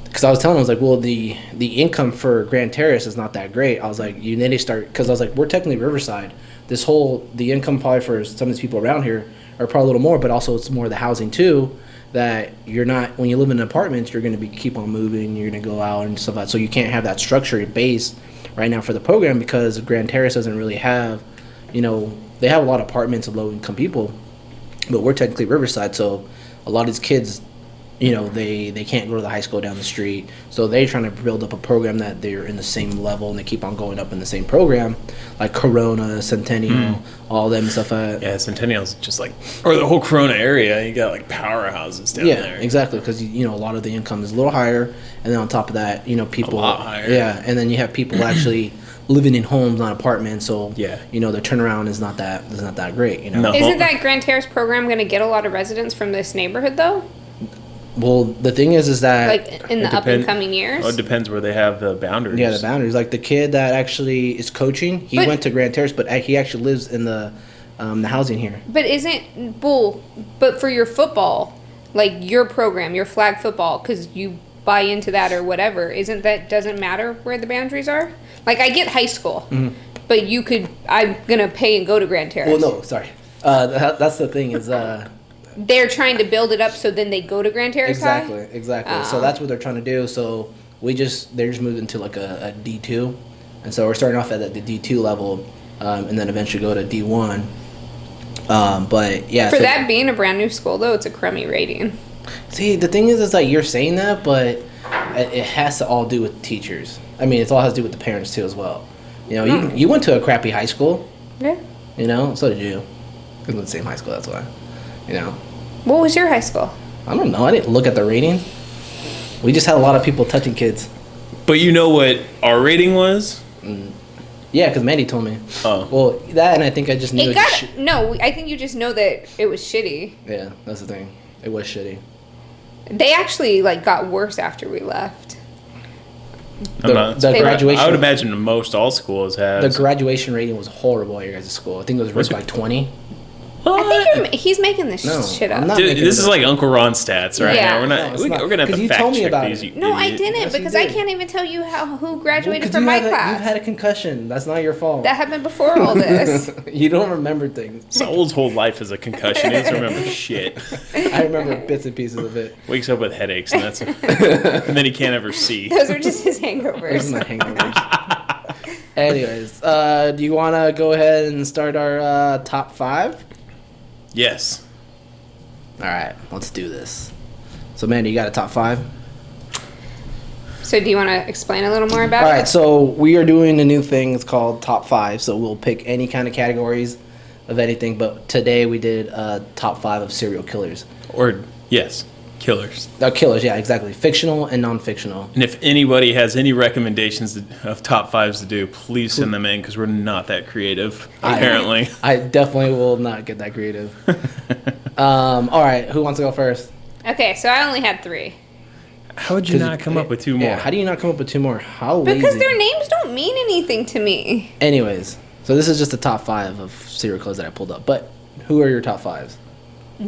because I was telling him, I was like, well, the income for Grand Terrace is not that great. I was like, you need to start, because I was like, we're technically Riverside. The income probably for some of these people around here are probably a little more, but also it's more the housing too, that you're not, when you live in apartments, you're going to keep on moving, you're going to go out and stuff like that. So you can't have that structure base right now for the program because Grand Terrace doesn't really have, they have a lot of apartments of low income people, but we're technically Riverside. So a lot of these kids, they can't go to the high school down the street. So they're trying to build up a program that they're in the same level and they keep on going up in the same program, like Corona, Centennial, all them stuff.
Yeah, Centennial's just like, or the whole Corona area. You got like powerhouses down
Yeah,
there.
exactly. Because a lot of the income is a little higher, and then on top of that, people
A lot higher.
Yeah, and then you have people actually living in homes, not apartments. So
Yeah.
their turnaround is not that great.
No.
Isn't that Grand Terrace program going to get a lot of residents from this neighborhood though?
Well, the thing is that
Like in the up and coming years?
Oh, it depends where they have the boundaries.
yeah, the boundaries. Like the kid that actually is coaching, he
But-
went to Grand Terrace, but he actually lives in the housing here.
But but for your football, like your program, your flag football, because you buy into that or whatever, doesn't matter where the boundaries are? Like I get high school, but I'm going to pay and go to Grand Terrace.
Well, no, sorry. That's the thing is.
They're trying to build it up so then they go to Grand Terrace High?
Exactly. So that's what they're trying to do. So they're just moved into like a D2, and so we're starting off at the D2 level, and then eventually go to D1. But yeah.
For that being a brand new school, though, it's a crummy rating.
See, the thing is like you're saying that, but it has to all do with teachers. I mean, it all has to do with the parents too as well. You went to a crappy high school.
Yeah.
So did you. We went to the same high school. That's why.
What was your high school?
I don't know. I didn't look at the rating. We just had a lot of people touching kids.
But you know what our rating was?
Yeah, because Mandy told me.
Oh.
Well, that and I think I just knew
I think you just know that it was shitty.
Yeah, that's the thing. It was shitty.
They actually like got worse after we left.
I'm not.
the graduation.
I would imagine most all schools have.
The graduation rating was horrible at your guys' school. I think it was ranked like 20.
I think he's making this
No,
shit
I'm
up.
not
Dude,
making
this
it
is
up.
like Uncle Ron stats right
Yeah.
now. We're
No,
not.
it's
We're
not.
gonna have
'Cause
to
you
fact
told me
check
about
these.
it.
You
No, I
idiot.
didn't
Yes, you
because I
did.
can't even tell you who graduated
Because
from my
you've
class.
had a concussion. That's not your fault.
That happened before all this.
You don't remember things.
Saul's whole life is a concussion. He doesn't remember shit.
I remember bits and pieces of it.
Wakes up with headaches, and that's, and then he can't ever see.
Those are just his
Those are
hangovers.
my hangovers. Anyways, do you want to go ahead and start our top 5?
Yes.
All right, let's do this. So, Mandy, you got a top 5?
So do you want to explain a little more about
All
it?
right, so we are doing a new thing. It's called top 5. So we'll pick any kind of categories of anything. But today we did top 5 of serial killers.
Or yes, killers.
Killers, yeah, exactly. Fictional and non-fictional.
And if anybody has any recommendations of top 5s to do, please send them in because we're not that creative. Apparently.
I definitely will not get that creative. All right, who wants to go first?
Okay, so I only had 3.
How would you not come up with 2 more?
Yeah, how do you not come up with 2 more? How lazy.
Because their names don't mean anything to me.
Anyways, so this is just the top 5 of serial killers that I pulled up. But who are your top 5s?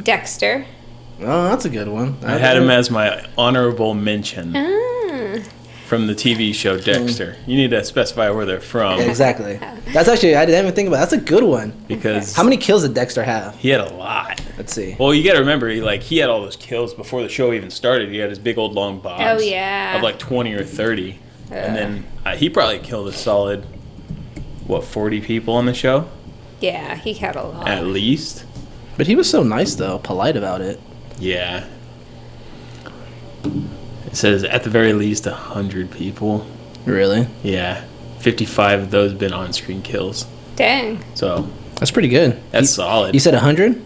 Dexter.
Oh, that's a good one.
I had him as my honorable mention
Ah.
from the TV show Dexter. You need to specify where they're from
Exactly. That's actually, I didn't even think about it. That's a good one.
because
How many kills did Dexter have?
he had a lot.
Let's see.
Well, you got to remember, he had all those kills before the show even started. He had his big old long bombs.
Oh, yeah.
Of like 20 or 30. And then he probably killed a solid, 40 people on the show?
Yeah, he had a lot.
At least.
But he was so nice, though, polite about it.
Yeah. It says at the very least 100 people.
Really?
Yeah. 55 of those been on-screen kills.
Dang.
So
That's pretty good.
that's solid.
You said 100?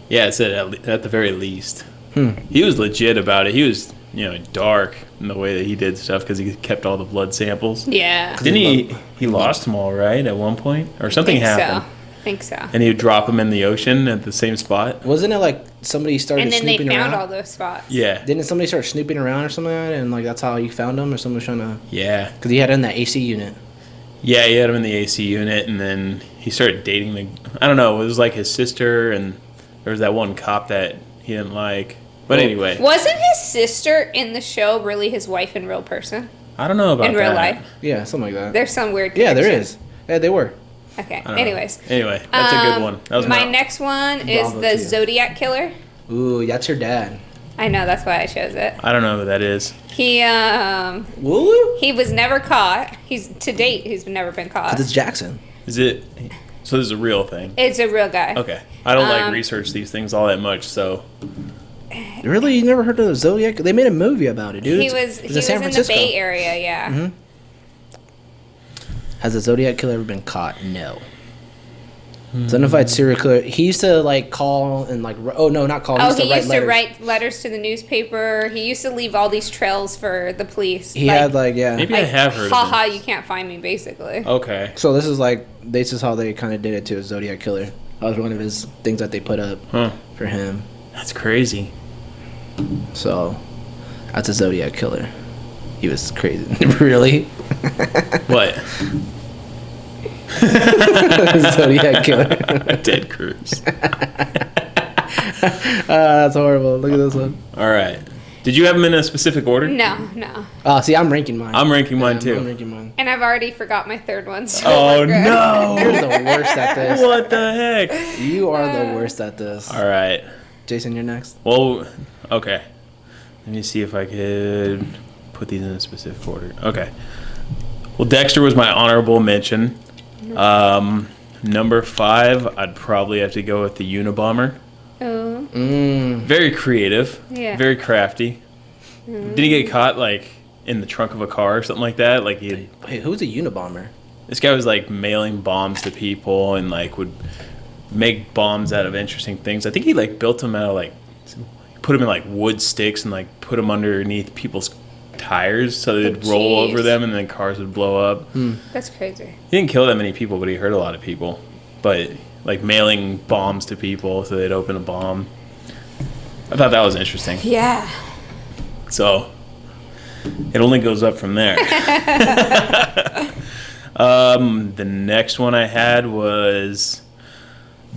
Yeah, it said at the very least. He was legit about it. He was, dark in the way that he did stuff because he kept all the blood samples.
Yeah.
Didn't he lost them all, right, at one point? Or something happened.
Think so.
And he would drop them in the ocean at the same spot.
Wasn't it like somebody started
And then they
snooping
found
around?
all those spots.
Yeah.
Didn't somebody start snooping around or something like that? And like that's how you found him? Or someone was trying to...
Yeah.
Because he had it in that AC unit.
Yeah, he had him in the AC unit, and then he started dating I don't know, it was like his sister, and there was that one cop that he didn't like. But anyway,
Wasn't his sister in the show really his wife in real person?
I don't know about
In real
that.
life?
Yeah, something like that.
There's some weird
Yeah, there
connection.
is. Yeah, they were.
Okay.
I don't know.
Anyways.
Anyway, that's a good one. That was
my next one is
Bravo
the
to you.
Zodiac Killer.
Ooh, that's your dad.
I know, that's why I chose it.
I don't know who that is.
He
Woo?
he was never caught. To date he's never been caught.
Because it's Jackson.
Is it? So this is a real thing.
It's a real guy.
Okay. I don't like research these things all that much, so
Really? You never heard of the Zodiac? They made a movie about it, dude.
He was
It's in San
in the
Francisco.
Bay Area, yeah.
Mhm. Has the Zodiac killer ever been caught? No. Zonified serial killer. He used to like call and like not call.
Oh, he
write
used to
letters.
write letters to the newspaper. He used to leave all these trails for the police.
He had like
maybe I have heard of
haha,
this.
you can't find me, basically.
Okay.
So this is how they kind of did it to a Zodiac killer. That was one of his things that they put up
Huh.
for him.
That's crazy.
So that's a Zodiac killer. He was crazy. Really?
What?
Zodiac killer.
Ted Cruz.
That's horrible. Look at this one.
All right. Did you have them in a specific order?
No.
Oh, see, I'm ranking mine.
I'm ranking mine
I'm
too.
ranking mine.
And I've already forgot my third one. So
Oh
we're good.
You're
no!
the worst at this.
What the heck?
You are the worst at this.
All right.
Jason, you're next.
Well, okay. Let me see if I could put these in a specific order. Okay. Well, Dexter was my honorable mention. Number 5, I'd probably have to go with the Unabomber.
Oh,
Very creative.
Yeah.
Very crafty. Did he get caught like in the trunk of a car or something like that? Like
Wait, who's a Unabomber?
this guy was like mailing bombs to people and like would make bombs out of interesting things. I think he like built them out of like put them in like wood sticks and like put them underneath people's tires so they'd roll
jeez.
over them and then cars would blow up.
that's crazy.
He didn't kill that many people, but he hurt a lot of people. But like mailing bombs to people so they'd open a bomb. I thought that was interesting.
Yeah.
So it only goes up from there. The next one I had was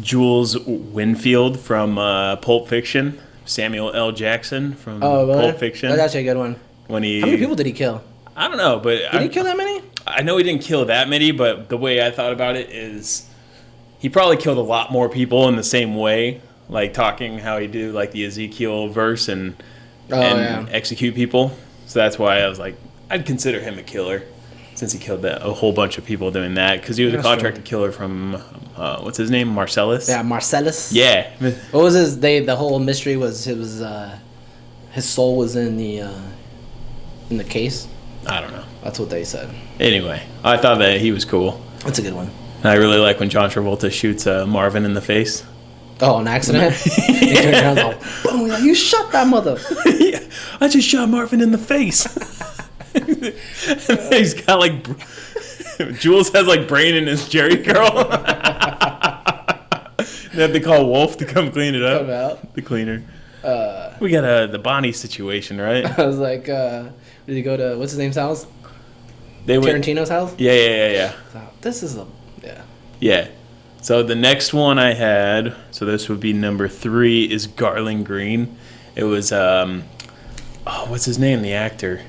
Jules Winfield from Pulp Fiction. Samuel L. Jackson from
Oh, really?
Pulp Fiction.
That's actually a good one.
When he,
How many people did he kill?
I don't know, but
Did he kill that many?
I know he didn't kill that many, but the way I thought about it is he probably killed a lot more people in the same way, like talking how he do like the Ezekiel verse and execute people. So that's why I was like, I'd consider him a killer since he killed a whole bunch of people doing that because he was a
That's
contracted killer from what's his name, Marcellus.
Yeah, Marcellus.
Yeah.
What was his? The whole mystery was his soul was in the case.
I don't know.
That's what they said.
Anyway, I thought that he was cool.
That's a good one.
And I really like when John Travolta shoots Marvin in the face.
Oh, an accident? He turned around and was like, boom, like, you shot that mother.
Yeah, I just shot Marvin in the face. And he's got like Jules has like brain in his Jerry curl. They have to call Wolf to come clean it up.
Come out.
The cleaner. We got the Bonnie situation, right?
I was like, did he go to, what's his name's house?
They went.
Tarantino's house?
Yeah.
So, this is
Yeah. So the next one I had, so this would be number 3, is Garland Green. It was what's his name? The actor.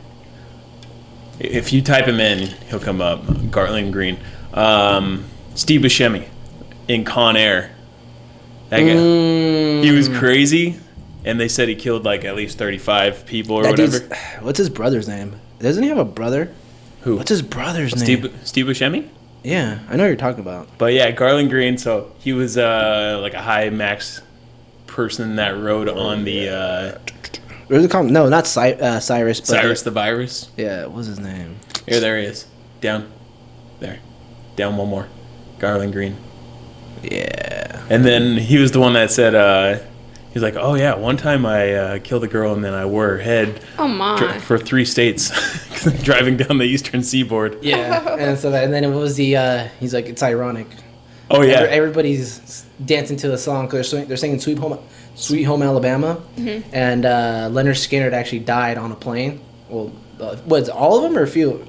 If you type him in, he'll come up. Garland Green. Steve Buscemi in Con Air. That guy. He was crazy, and they said he killed like at least 35 people or whatever.
What's his brother's name? Doesn't he have a brother?
Who?
What's his brother's name?
Steve Buscemi?
Yeah, I know what you're talking about.
But yeah, Garland Green. So he was like a high max person that rode on the
What is it called? No, not Cyrus. But
Cyrus the Virus.
Yeah, what's his name?
Here, there he is. Down. There. Down one more. Garland Green.
Yeah.
And then he was the one that said, he's like, oh yeah, one time I killed a girl and then I wore her head
Oh my.
for 3 states driving down the eastern seaboard.
Yeah, and then it was he's like, it's ironic.
Oh yeah.
Everybody's dancing to the song because they're singing Sweet Home Alabama, and Leonard Skinner actually died on a plane. Well, was all of them or a few?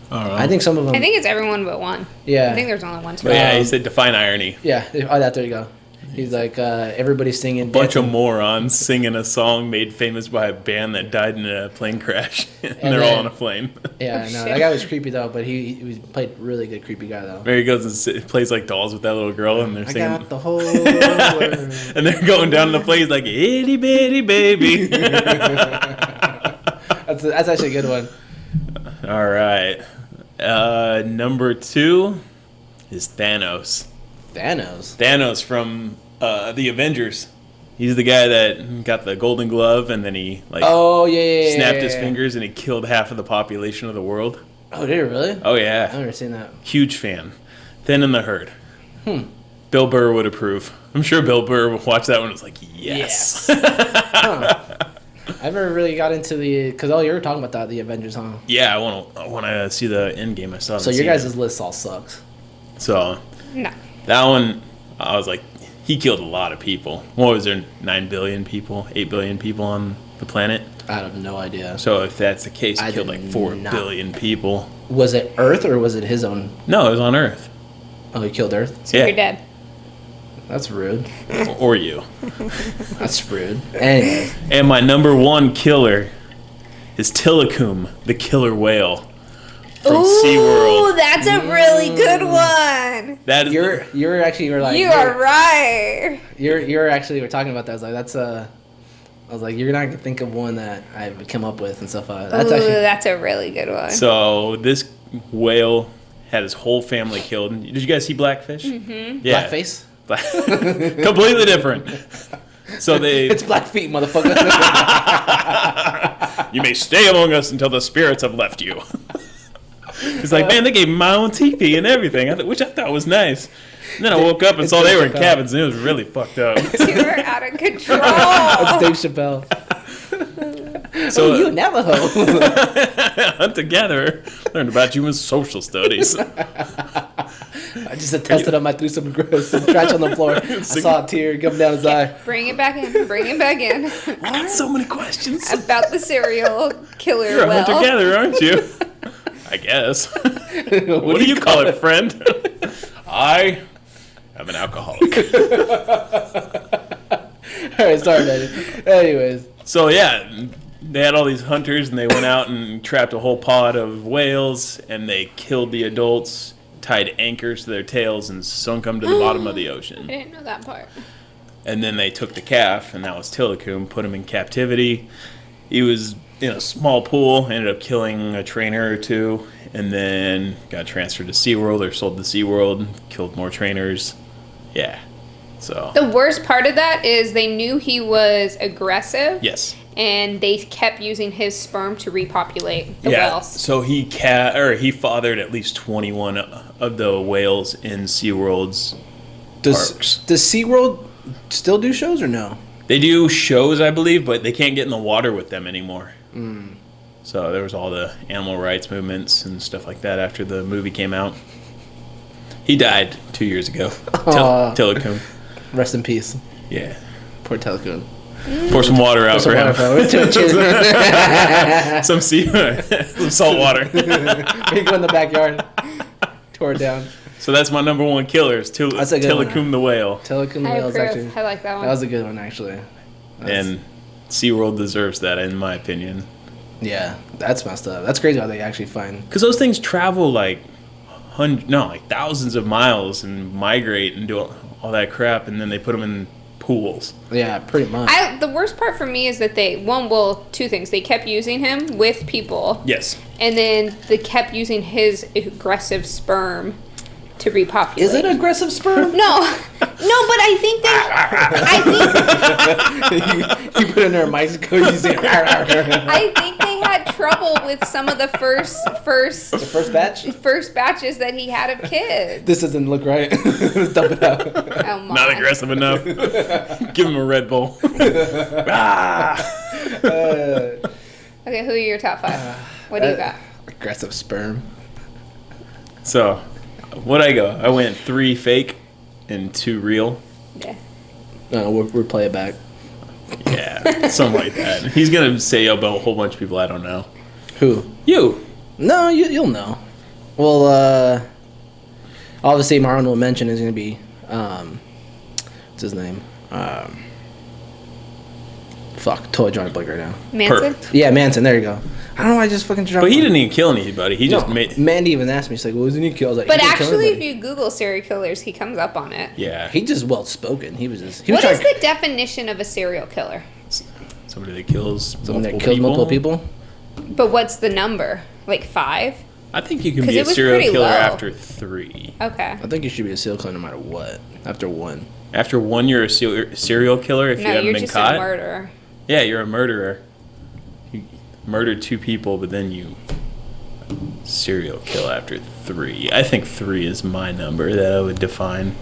I think some of them.
I think it's everyone but one.
Yeah.
I think there's only one.
But yeah, he said define irony.
Yeah. Oh, there you go. He's like, everybody's singing.
Bunch
dancing.
of morons singing a song made famous by a band that died in a plane crash. and they're
then-
all on a plane.
Yeah, I know. That guy was creepy though, but he played really good creepy guy though.
There he goes and plays like dolls with that little girl, and they're
I
singing.
got the whole world.
And they're going down the place like itty bitty baby.
That's actually a good one.
All right. Number 2 is Thanos. Thanos from the Avengers. He's the guy that got the golden glove and then he
Oh yeah.
snapped his fingers and he killed half of the population of the world.
Oh, did he really?
Oh
I've
yeah.
never seen that.
Huge fan. Thin in the herd. Bill Burr would approve. I'm sure Bill Burr watched that one and was like, yes.
I never really got into because you were talking about the Avengers, huh?
Yeah, I want to see the end game. I still
So
haven't
your
seen
guys' list all sucks.
it. So
No.
that one, I was like, he killed a lot of people. What was there, 9 billion people, 8 billion people on the planet?
I have no idea.
So if that's the case, he
I
killed
did
like 4
not.
billion people.
Was it Earth or was it his own?
No, it was on Earth.
Oh, he killed Earth.
So
Yeah.
you're dead.
That's rude.
Or you.
That's rude. Anyway,
And my number 1 killer is Tilikum, the killer whale from
Ooh,
SeaWorld.
that's a really good one.
That is
you're actually like
You are right.
you're actually we're talking about that. I was like I was like, you're not gonna think of one that I've come up with and stuff. That's
Ooh,
actually
that's a really good one.
So this whale had his whole family killed. Did you guys see Blackfish? Mm-hmm. Yeah.
blackface.
Completely different. So they
It's Blackfeet, motherfucker.
you may stay among us until the spirits have left you. It's like, man, they gave me my own teepee and everything, which I thought was nice. And then I woke up and saw they were in cabins, and it was really fucked up.
You're out of control.
That's Dave Chappelle.
So
You Navajo.
hunt together, learned about human social studies.
I just attested him. I threw some trash on the floor. I saw a tear come down his eye.
Bring it back in. Bring it back in.
I got so many questions.
About the serial killer.
You're a hunter-gatherer, aren't you? I guess. What do you call it, friend? I am an alcoholic.
All right, sorry, man. Anyways.
So, yeah, they had all these hunters, and they went out and trapped a whole pod of whales, and they killed the adults, tied anchors to their tails, and sunk them to the bottom of the
I
ocean.
didn't know that part.
And then they took the calf, and that was Tilikum, put him in captivity. He was in a small pool, ended up killing a trainer or two, and then got transferred to SeaWorld or sold to SeaWorld, killed more trainers. Yeah. So.
The worst part of that is they knew he was aggressive.
Yes.
And they kept using his sperm to repopulate the
Yeah.
whales.
So he fathered at least 21 of the whales in SeaWorld's parks.
Does SeaWorld still do shows or no?
They do shows, I believe, but they can't get in the water with them anymore. So there was all the animal rights movements and stuff like that after the movie came out. He died 2 years ago. Tilikum.
Rest in peace.
Yeah.
Poor Tilikum.
Pour some water out for him.
Some
some salt water.
We go in the backyard. Tore it down.
So that's my number one killer. Is
That's a good one.
Tilikum the whale.
Tilikum the
I
whale is
approve.
actually.
I like that one.
That was a good one, actually.
And SeaWorld deserves that, in my opinion.
Yeah, that's messed up. That's crazy how they actually find.
Because those things travel like thousands of miles and migrate and do all that crap, and then they put them in pools.
Yeah, pretty much.
The worst part for me is that two things. They kept using him with people.
Yes.
And then they kept using his aggressive sperm to repopulate.
Is it aggressive sperm?
No, but I think
You put in there a Mexico, you say.
I think they had trouble with some of the first
The first batch?
batches that he had of kids.
This doesn't look right. Let's dump it out.
Oh my.
Not aggressive enough. Give him a Red Bull.
Okay, who are your top five? What do you got?
Aggressive sperm.
So, what'd I go? I went 3 fake and 2 real.
Yeah.
No, we'll play it back.
Yeah, something like that. He's gonna say about a whole bunch of people I don't know.
Who?
You.
No, you'll know. Well, obviously, my honorable mention is going to be, what's his name? Totally drawing a blank right now.
Manson?
Perfect.
Yeah, Manson, there you go. I don't know why I just fucking dropped.
But he didn't even kill anybody. He just made.
Mandy even asked me, she's like, well, wasn't he killed? I was like,
But
he didn't kill
actually, if
anybody.
you Google serial killers, he comes up on it.
Yeah.
He just well spoken. He was just.
What is the definition of a serial killer?
Somebody that kills
someone that killed multiple people?
But what's the number? Like 5?
I think you can
'Cause
be
it
a
was
serial
pretty
killer
low.
after 3.
Okay.
I think you should be a serial killer no matter what. After 1.
After 1, you're a serial killer if you
No,
haven't
you're
been
just
caught.
a murderer.
Yeah, you're a murderer. You murdered 2 people, but then you serial kill after 3. I think 3 is my number that I would define.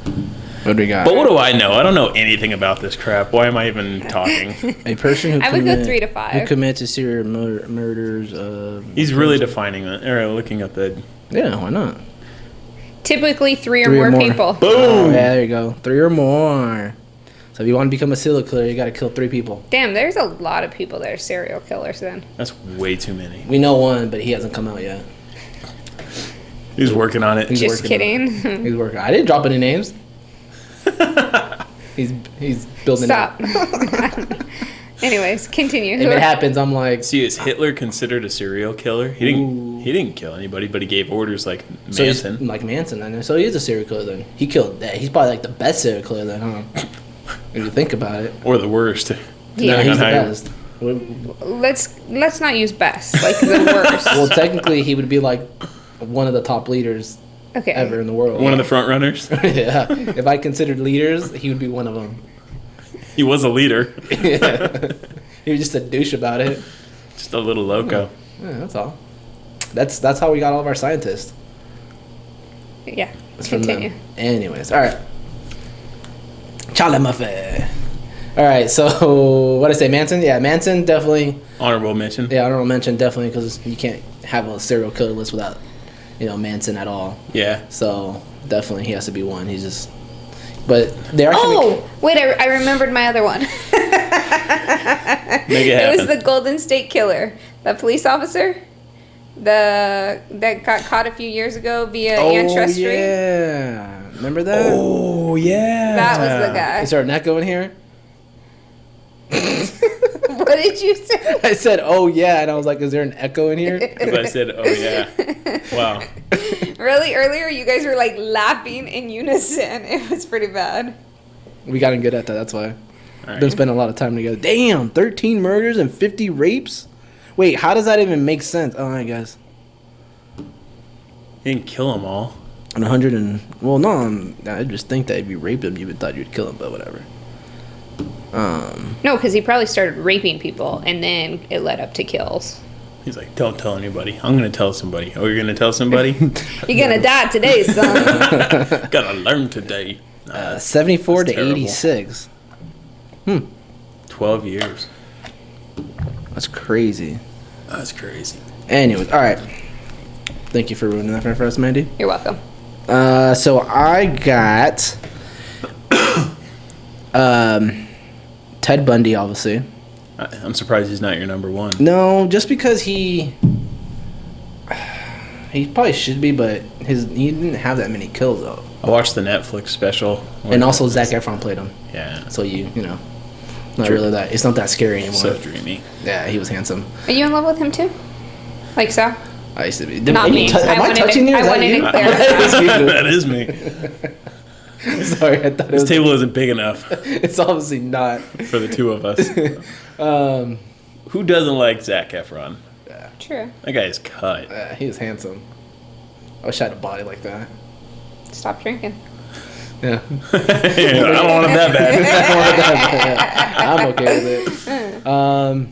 What do we got?
But what do I know? I don't know anything about this crap. Why am I even talking?
A person who
I would go 3 to 5.
Who commits a serial murders of...
He's really defining that, or looking up the.
Yeah, why not?
Typically 3 or
3 or
more
more.
people.
Boom!
Oh, yeah, there you go. 3 or more. So if you want to become a serial killer, you got to kill 3 people.
Damn, there's a lot of people that are serial killers then.
That's way too many.
We know one, but he hasn't come out yet.
He's working on it.
He's
Just
working
kidding.
He's working. I didn't drop any names. He's building
Stop.
it.
Anyways, continue.
If it happens, I'm like,
See, is Hitler considered a serial killer? He didn't. He didn't kill anybody, but he gave orders like
so he's
Manson.
like Manson. I know. So he is a serial killer then. He killed that. He's probably like the best serial killer then, huh? If you think about it.
Or the worst.
Yeah.
No, he's the
on how you-
best.
Let's not use best, like the worst.
Well, technically, he would be like one of the top leaders
Okay.
ever in the world.
One of the front runners.
Yeah. If I considered leaders, he would be one of them.
He was a leader.
Yeah. He was just a douche about it.
Just a little loco.
Yeah, that's all. That's how we got all of our scientists.
Yeah.
It's from
Continue.
them. Anyways, all right. Charlie Murphy. All right, so what did I say? Manson? Yeah, Manson definitely.
Honorable mention.
Yeah, honorable mention definitely because you can't have a serial killer list without, Manson at all.
Yeah.
So definitely he has to be one. He's just, but they're actually.
Oh, wait! I remembered my other one.
Make it
It was
happen.
the Golden State Killer, the police officer, that got caught a few years ago via Antrust Street.
Yeah, remember that?
Oh yeah.
That was the guy.
Is there an echo in here?
What did you say?
I said, "Oh yeah," and I was like, "Is there an echo in here?"
Because I said, oh yeah. Wow.
Really? Earlier, you guys were like laughing in unison. It was pretty bad.
We gotten good at that. That's why.
All right.
Been spending a lot of time together. Damn, 13 murders and 50 rapes. Wait, how does that even make sense? Oh, I guess.
He didn't kill them all.
And 100 and well, no, I just think that if you raped him, you would thought you'd kill him, but whatever.
No, because he probably started raping people, and then it led up to kills.
He's like, don't tell anybody. I'm gonna tell somebody. Oh, you're gonna tell somebody?
You're gonna die today, son.
Gotta learn today.
74
That's
to
terrible.
86.
12 years.
That's crazy.
That's crazy.
Anyways, all right. Thank you for ruining that for us, Mandy.
You're welcome.
So I got Ted Bundy, obviously.
I'm surprised he's not your number one.
No, just because he probably should be, but he didn't have that many kills though.
I watched the Netflix special.
And also Zac Efron played him,
Yeah.
so you know, not
True.
really that. It's not that scary anymore.
So dreamy.
Yeah, he was handsome.
Are you in love with him too? Like so?
I used to be.
Not
Are you
me.
am I touching you?
I
Is that
wanted
you?
to clarify.
That is me.
Sorry, I thought it
This
was.
table isn't big enough
It's obviously not.
for the two of us.
Um,
Who doesn't like Zac Efron?
True.
That guy is cut.
he was handsome. I wish I had a body like that.
Stop drinking.
Yeah.
I don't want him that bad.
I'm okay with it.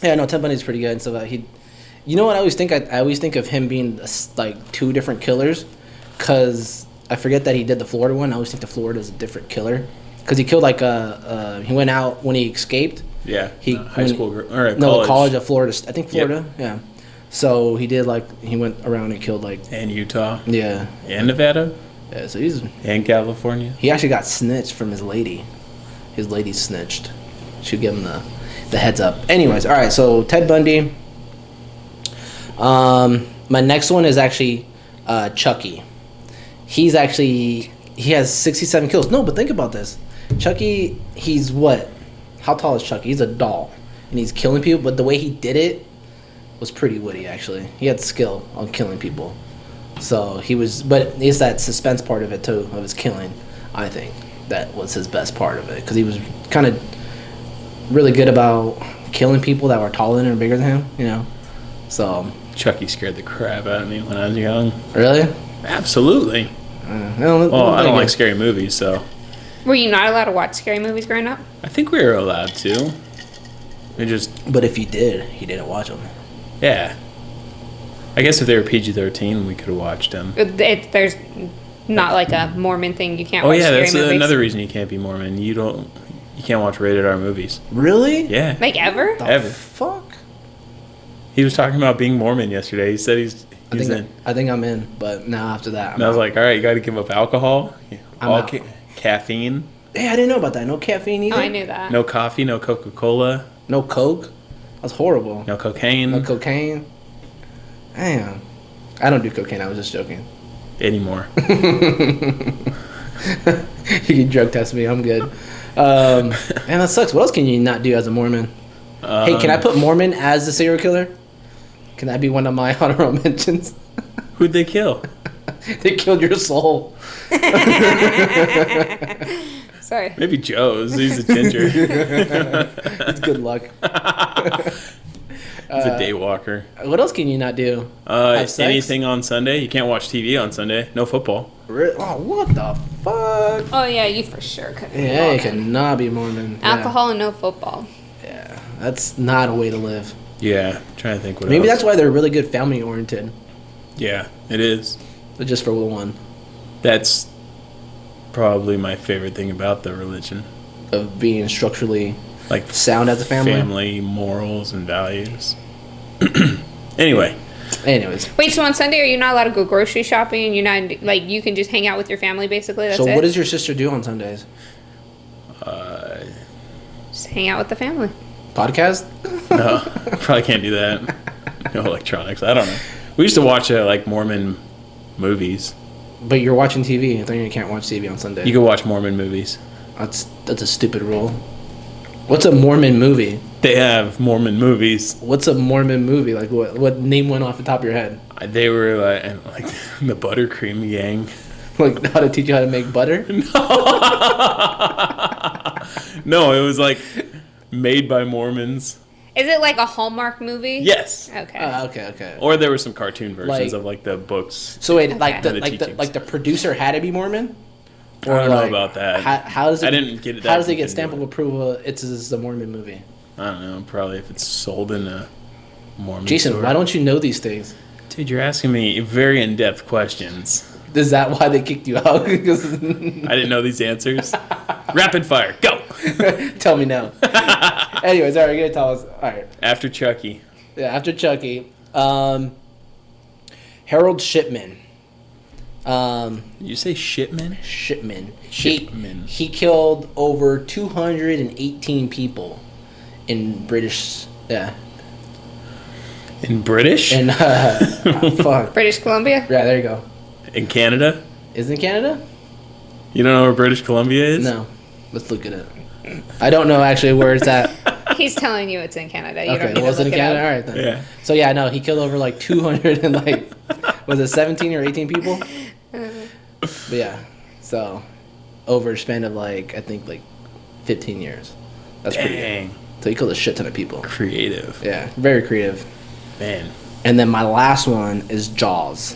Yeah, no, Ted Bundy's pretty good. And so you know what I always think? I always think of him being like two different killers, cause I forget that he did the Florida one. I always think the Florida is a different killer, cause he killed like he went out when he escaped.
Yeah.
He
high
when-
school girl, or
No, the college of Florida. I think
Yep.
Florida. Yeah. So he did he went around and killed
and Utah
yeah.
and Nevada
Yeah. So
and California.
he actually got snitched from his lady. His lady snitched. She gave him the heads up. Anyways, all right. So Ted Bundy. My next one is actually Chucky. He has 67 kills. No, but think about this. Chucky, he's what? How tall is Chucky? He's a doll, and he's killing people. But the way he did it was pretty witty. Actually, he had skill on killing people. So he was, but it's that suspense part of it too, of his killing. I think that was his best part of it, because he was kind of really good about killing people that were taller than or bigger than him. You know, so
Chucky scared the crap out of me when I was young.
really.
Absolutely. Well, I don't like scary movies, so
Were you not allowed to watch scary movies growing up?
I think we were allowed to. We just,
But if you did, he didn't watch them.
yeah. I guess if they were PG-13, we could have watched them.
There's not like a Mormon thing. You can't
Oh
watch
yeah,
scary
that's
movies.
another reason you can't be Mormon. You can't watch rated R movies.
Really?
Yeah.
Like ever?
The
Ever.
fuck?
He was talking about being Mormon yesterday. He said he's in.
I think I'm in, but now after that,
And I was like, all right, you got to give up alcohol,
I'm
all
out.
caffeine,
hey, I didn't know about that. No caffeine either.
Oh, I knew that.
no coffee, no Coca-Cola,
No coke. That's horrible.
no cocaine
No cocaine. Damn. I don't do cocaine. I was just joking.
anymore.
You can drug test me. I'm good. Man, that sucks. What else can you not do as a Mormon? Hey, can I put Mormon as the serial killer? Can that be one of my honorable mentions?
Who'd they kill?
They killed your soul.
Sorry.
Maybe Joe's. He's a ginger.
It's good luck.
He's a day walker.
What else can you not do? Have sex?
Anything on Sunday? You can't watch TV on Sunday. No football.
Oh, what the fuck?
Oh yeah, you for sure could.
Yeah, you cannot be Mormon. Yeah.
Alcohol and no football.
Yeah, that's not a way to live.
Yeah, I'm trying to think what
Maybe
else.
that's why they're really good family oriented.
Yeah, it is.
But just for one
That's probably my favorite thing about the religion.
of being structurally
Like
sound as a family.
family morals and values. Anyway,
Anyways,
Wait, so on Sunday, are you not allowed to go grocery shopping? You're not, like, you can just hang out with your family, basically? That's
so
it?
what does your sister do on Sundays?
Just hang out with the family.
Podcast?
No, probably can't do that. No electronics. I don't know. We used to watch like Mormon movies.
But you're watching TV. I think you can't watch TV on Sunday.
You can watch Mormon movies.
That's a stupid rule. What's a Mormon movie?
They have Mormon movies.
What's a Mormon movie? Like what name went off the top of your head?
They were like the Buttercream Gang.
Like how to teach you how to make butter?
No, it was like made by Mormons.
Is it like a Hallmark movie?
Yes.
Okay.
Okay.
Or there were some cartoon versions
Like-
of like the books.
So wait,
Okay.
like
The teachings.
the producer had to be Mormon?
I don't know about that.
How does it?
I didn't get it
How
that
does it
deep
get
into
stamp
it.
of approval? It's a Mormon movie.
I don't know. Probably if it's sold in a Mormon
Jason,
store.
why don't you know these things?
Dude, you're asking me very in-depth questions.
Is that why they kicked you out? 'Cause-
I didn't know these answers. Rapid fire, go!
tell me now. Anyways, all right, you're gonna tell us. All right,
After Chucky.
yeah. After Chucky, Harold Shipman.
You say Shipman?
Shipman.
Shipman.
He killed over 218 people in British. Yeah.
In British?
In fuck.
British Columbia?
Yeah, there you go.
In Canada?
Isn't Canada?
You don't know where British Columbia is?
No. Let's look it up. I don't know actually where it's at.
He's telling you it's in Canada. You
Okay,
don't need
was
to
it in
look
Canada?
it
All
up.
right then.
Yeah.
So yeah, no, he killed over like 200 and like, was it 17 or 18 people? But yeah, so over a span of like I think like 15 years. That's pretty good.
Dang.
So he killed a shit ton of people.
Creative.
Yeah, very creative.
Man.
And then my last one is Jaws.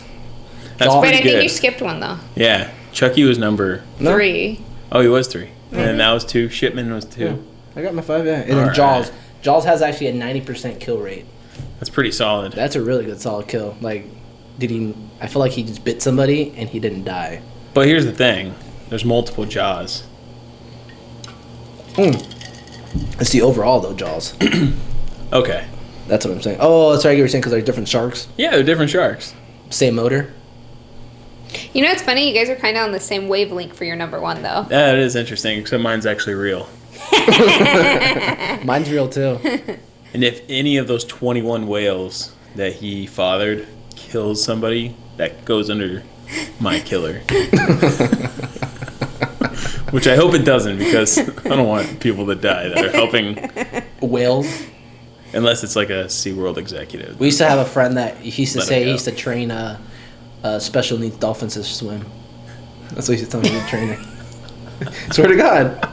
That's
Jaws-
But I
pretty
think
good.
you skipped one, though.
Yeah. Chucky was number...
No?
3.
Oh, he was 3. And then that was 2. Shipman was 2.
Yeah. I got my 5, yeah. And then
Alright.
Jaws. Jaws has actually a 90% kill rate.
That's pretty solid.
That's a really good solid kill. Like, I feel like he just bit somebody and he didn't die.
But here's the thing. There's multiple Jaws.
It's the overall though, Jaws.
Okay.
That's what I'm saying. Oh, that's right. You were saying because they're different sharks,
Yeah, they're different sharks.
same motor.
You know, it's funny. You guys are kind of on the same wavelength for your number 1, though.
That is interesting, except mine's actually real.
Mine's real too.
And if any of those 21 whales that he fathered kills somebody, that goes under my killer. Which I hope it doesn't, because I don't want people to die that are helping,
Whales.
unless it's like a SeaWorld executive.
We used to have a friend that he used to
Let
say
it
he
go.
used to train special needs dolphins to swim. That's what he used to tell me. He trainer. Swear to God.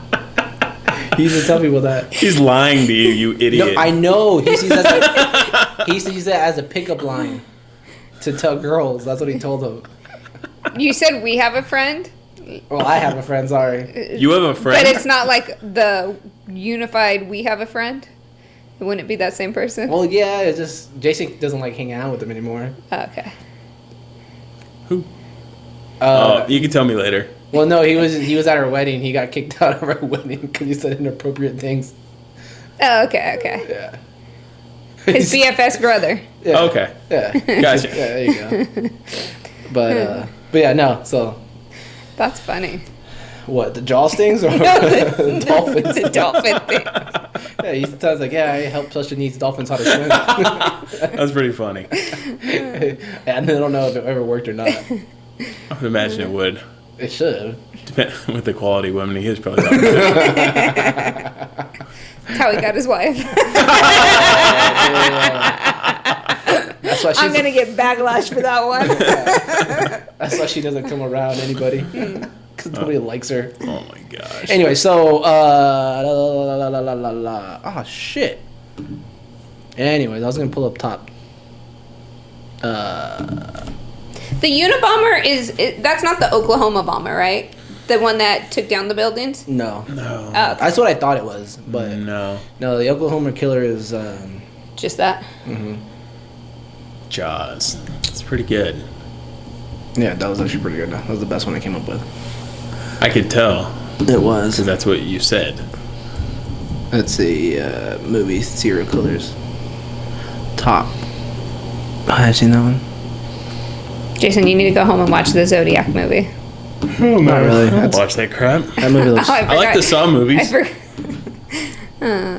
He used to tell people that.
He's lying to you, you idiot.
No, I know. He used to use that as a pickup line to tell girls. That's what he told them.
You said we have a friend,
Well, I have a friend. Sorry.
You have a friend?
but it's not like the unified we have a friend. It wouldn't be that same person.
Well, yeah. It's just Jason doesn't like hanging out with them anymore.
Okay.
Who? Oh, you can tell me later.
Well, no, he was at our wedding. He got kicked out of our wedding because he said inappropriate things.
Oh, okay, okay.
Yeah.
His BFS brother.
Yeah.
Okay.
Yeah.
Gotcha.
Yeah, there you go. But yeah, no. So
That's funny.
what, the jaw stings or dolphins?
The dolphin thing.
Yeah, he used to tell us like, yeah, I help special needs dolphins how to swim.
That's pretty funny.
And I don't know if it ever worked or not.
I would imagine it would.
It should.
Depend with the quality of women he is, probably not.
That's how he got his wife.
That's why
I'm gonna get backlash for that one.
That's why she doesn't come around anybody. Because nobody likes her.
Oh my gosh.
Anyway, so oh shit. Anyways, I was gonna pull up top.
The Unabomber that's not the Oklahoma bomber, right? The one that took down the buildings?
No,
No.
Oh, okay.
that's what I thought it was, but
No.
no, the Oklahoma killer is.
Just that.
Jaws. It's pretty good.
Yeah, that was actually pretty good. That was the best one I came up with.
I could tell,
It was.
because that's what you said.
Let's see, movie serial killers. Top. I've seen that one.
Jason, you need to go home and watch the Zodiac movie.
Oh,
Not really.
I don't
That's-
watch that crap.
That movie looks.
Oh,
I like the Saw
I
movies.
forgot.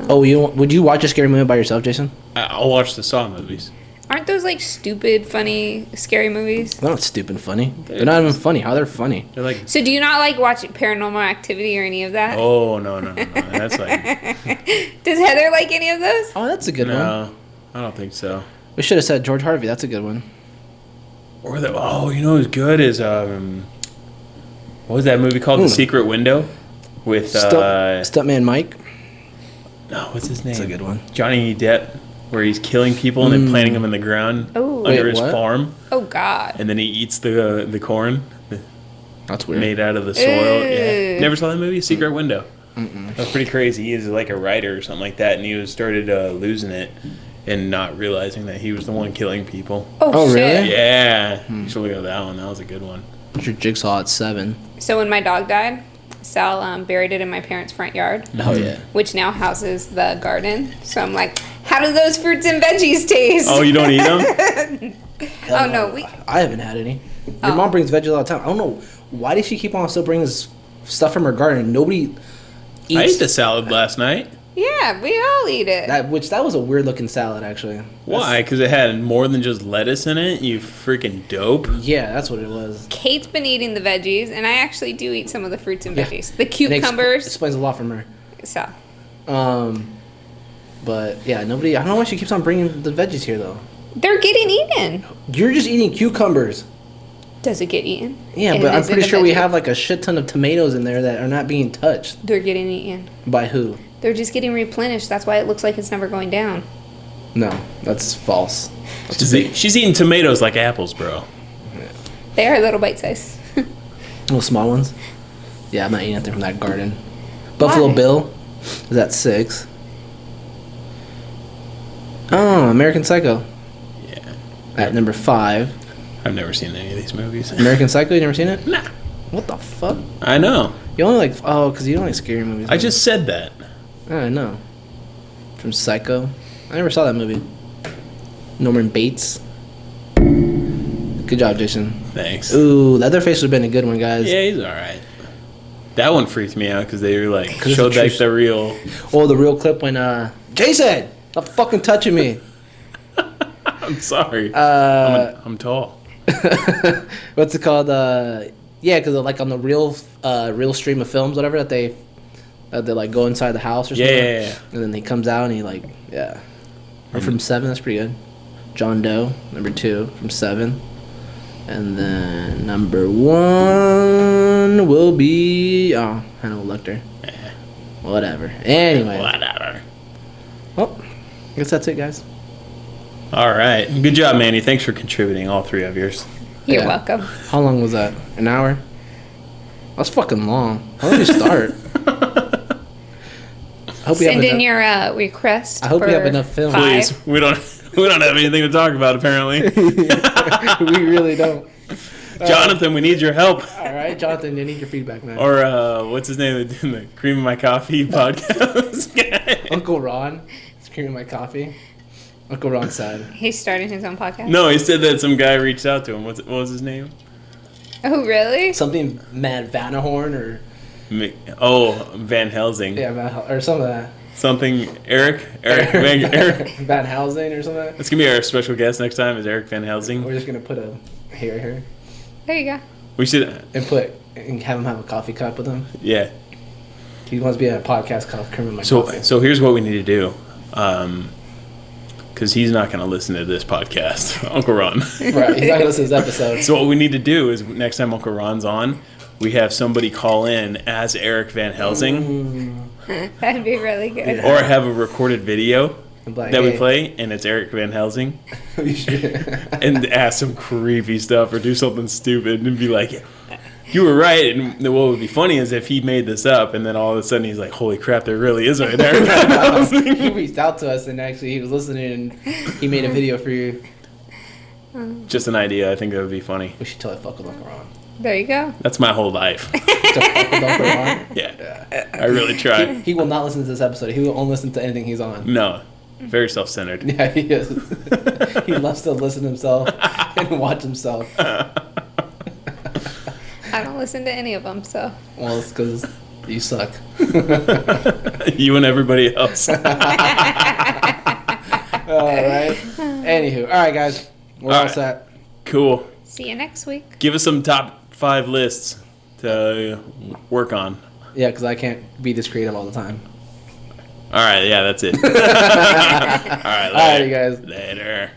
Oh, would you watch a scary movie by yourself, Jason?
I'll watch the Saw movies.
Aren't those like stupid, funny, scary movies?
They're not stupid funny. They're not even funny. How they're funny?
They're like,
So do you not like watching Paranormal Activity or any of that?
oh no. That's like,
Does Heather like any of those?
Oh, that's a good one.
no, I don't think so.
We should have said George Harvey. That's a good one.
Or you know what's good is what was that movie called? The Secret Window with
Stuntman Mike.
no, what's his name?
That's a good one.
Johnny Depp, where he's killing people and then planting them in the ground
Oh.
under
Wait,
his
what?
farm,
Oh God.
and then he eats the corn
That's weird.
made out of the soil. Yeah,
Ew.
never saw that movie, Secret Window. That was pretty crazy. He is like a writer or something like that, and he started losing it and not realizing that he was the one killing people.
Oh,
shit.
really?
Yeah, you should look at that one. That was a good one.
What's your jigsaw at 7?
So when my dog died, Sal buried it in my parents' front yard,
Oh yeah.
which now houses the garden. So I'm like, how do those fruits and veggies taste?
Oh, you don't eat them?
Oh, no, we.
I haven't had any. Your
Oh.
mom brings veggies all the time. I don't know why does she keep on still bringing this stuff from her garden. Nobody eats
I ate the salad last night.
Yeah, we all eat it.
that. That was a weird looking salad actually.
Why? Because it had more than just lettuce in it. You freaking dope.
Yeah, that's what it was.
Kate's been eating the veggies, and I actually do eat some of the fruits and
Yeah.
veggies. The
It
cucumbers.
explains a lot from her.
So,
But yeah, nobody. I don't know why she keeps on bringing the veggies here though.
they're getting eaten.
You're just eating cucumbers.
Does it get eaten?
Yeah,
And
but I'm
is it
pretty
a
sure we
veggie?
have like a shit ton of tomatoes in there that are not being touched.
They're getting eaten.
By who?
They're just getting replenished. That's why it looks like it's never going down.
No, that's false. That's fake.
She's eating tomatoes like apples, bro.
They are little bite size.
Little small ones. Yeah, I'm not eating anything from that garden. Buffalo
Why?
Bill is at 6. Oh, American Psycho
Yeah.
at number 5.
I've never seen any of these movies.
American Psycho, you never seen it?
Nah.
What the fuck?
I know.
You only like because you don't like scary movies.
I just said that.
I know. From Psycho, I never saw that movie. Norman Bates. Good job, Jason.
Thanks.
Ooh, Leatherface would have been a good one, guys.
Yeah, he's all right. That one freaked me out because they were like
'Cause it's
showed
a
like
true-
the real.
Oh, the real clip when Jason, stop fucking touching me.
I'm sorry. I'm tall.
What's it called? Yeah, because like on the real stream of films, whatever that they like go inside the house or
Yeah,
something.
yeah, yeah.
And then he comes out and he like Or from 7, that's pretty good. John Doe, number 2 from 7. And then number 1 will be Hannibal Lecter. Whatever. Anyway,
Whatever.
well, I guess that's it, guys.
All right. Good job, Manny. Thanks for contributing, all 3 of yours.
You're
Yeah.
welcome.
How long was that? An hour? That's fucking long. How did we start? I hope we have
Send in
enough.
your request.
I hope we
for
have enough film.
5.
Please, we don't have anything to talk about apparently.
We really don't.
Jonathan, we need your help.
All right, Jonathan, I need your feedback, man.
Or what's his name? The Cream of My Coffee podcast guy.
Uncle Ron, screaming my coffee. Uncle Ron said,
He's starting his own podcast.
No, he said that some guy reached out to him. What was his name?
Oh, really?
something Matt Vanahorn or
Van Helsing.
or some of that.
Something Eric Eric.
Van Helsing or something.
That's gonna be our special guest next time. Is Eric Van Helsing?
We're just gonna put a hair here
There you go.
We should.
and have him have a coffee cup with him.
Yeah.
He wants to be on a podcast called Cream of My
So
Coffee.
so here's what we need to do. Because he's not going to listen to this podcast, Uncle Ron.
Right, he's not gonna listen to this episode.
So what we need to do is next time Uncle Ron's on, we have somebody call in as Eric Van Helsing,
That'd be really good.
or have a recorded video
Like,
that we
hey,
play, and it's Eric Van Helsing,
we should-
and ask some creepy stuff or do something stupid and be like, "You were right." And what would be funny is if he made this up, and then all of a sudden he's like, "Holy crap, there really is an Eric Van Helsing."
He reached out to us and actually he was listening and he made a video for you.
Just an idea. I think that would be funny.
We should totally fuck with Uncle Ron.
There you go.
That's my whole life.
To fuck with Uncle Ron.
Yeah, I really try.
He will not listen to this episode. He will only listen to anything he's on.
No, very self-centered.
Yeah, he is. He loves to listen to himself and watch himself.
I don't listen to any of them, so.
Well, it's because you suck.
You and everybody else.
All right. Anywho, all right, guys, we're all
right.
set.
Cool.
See you next week.
Give us some top 5 lists to work on.
Yeah, because I can't be this creative all the time.
All right, yeah, that's it. All right,
All right, you guys.
Later.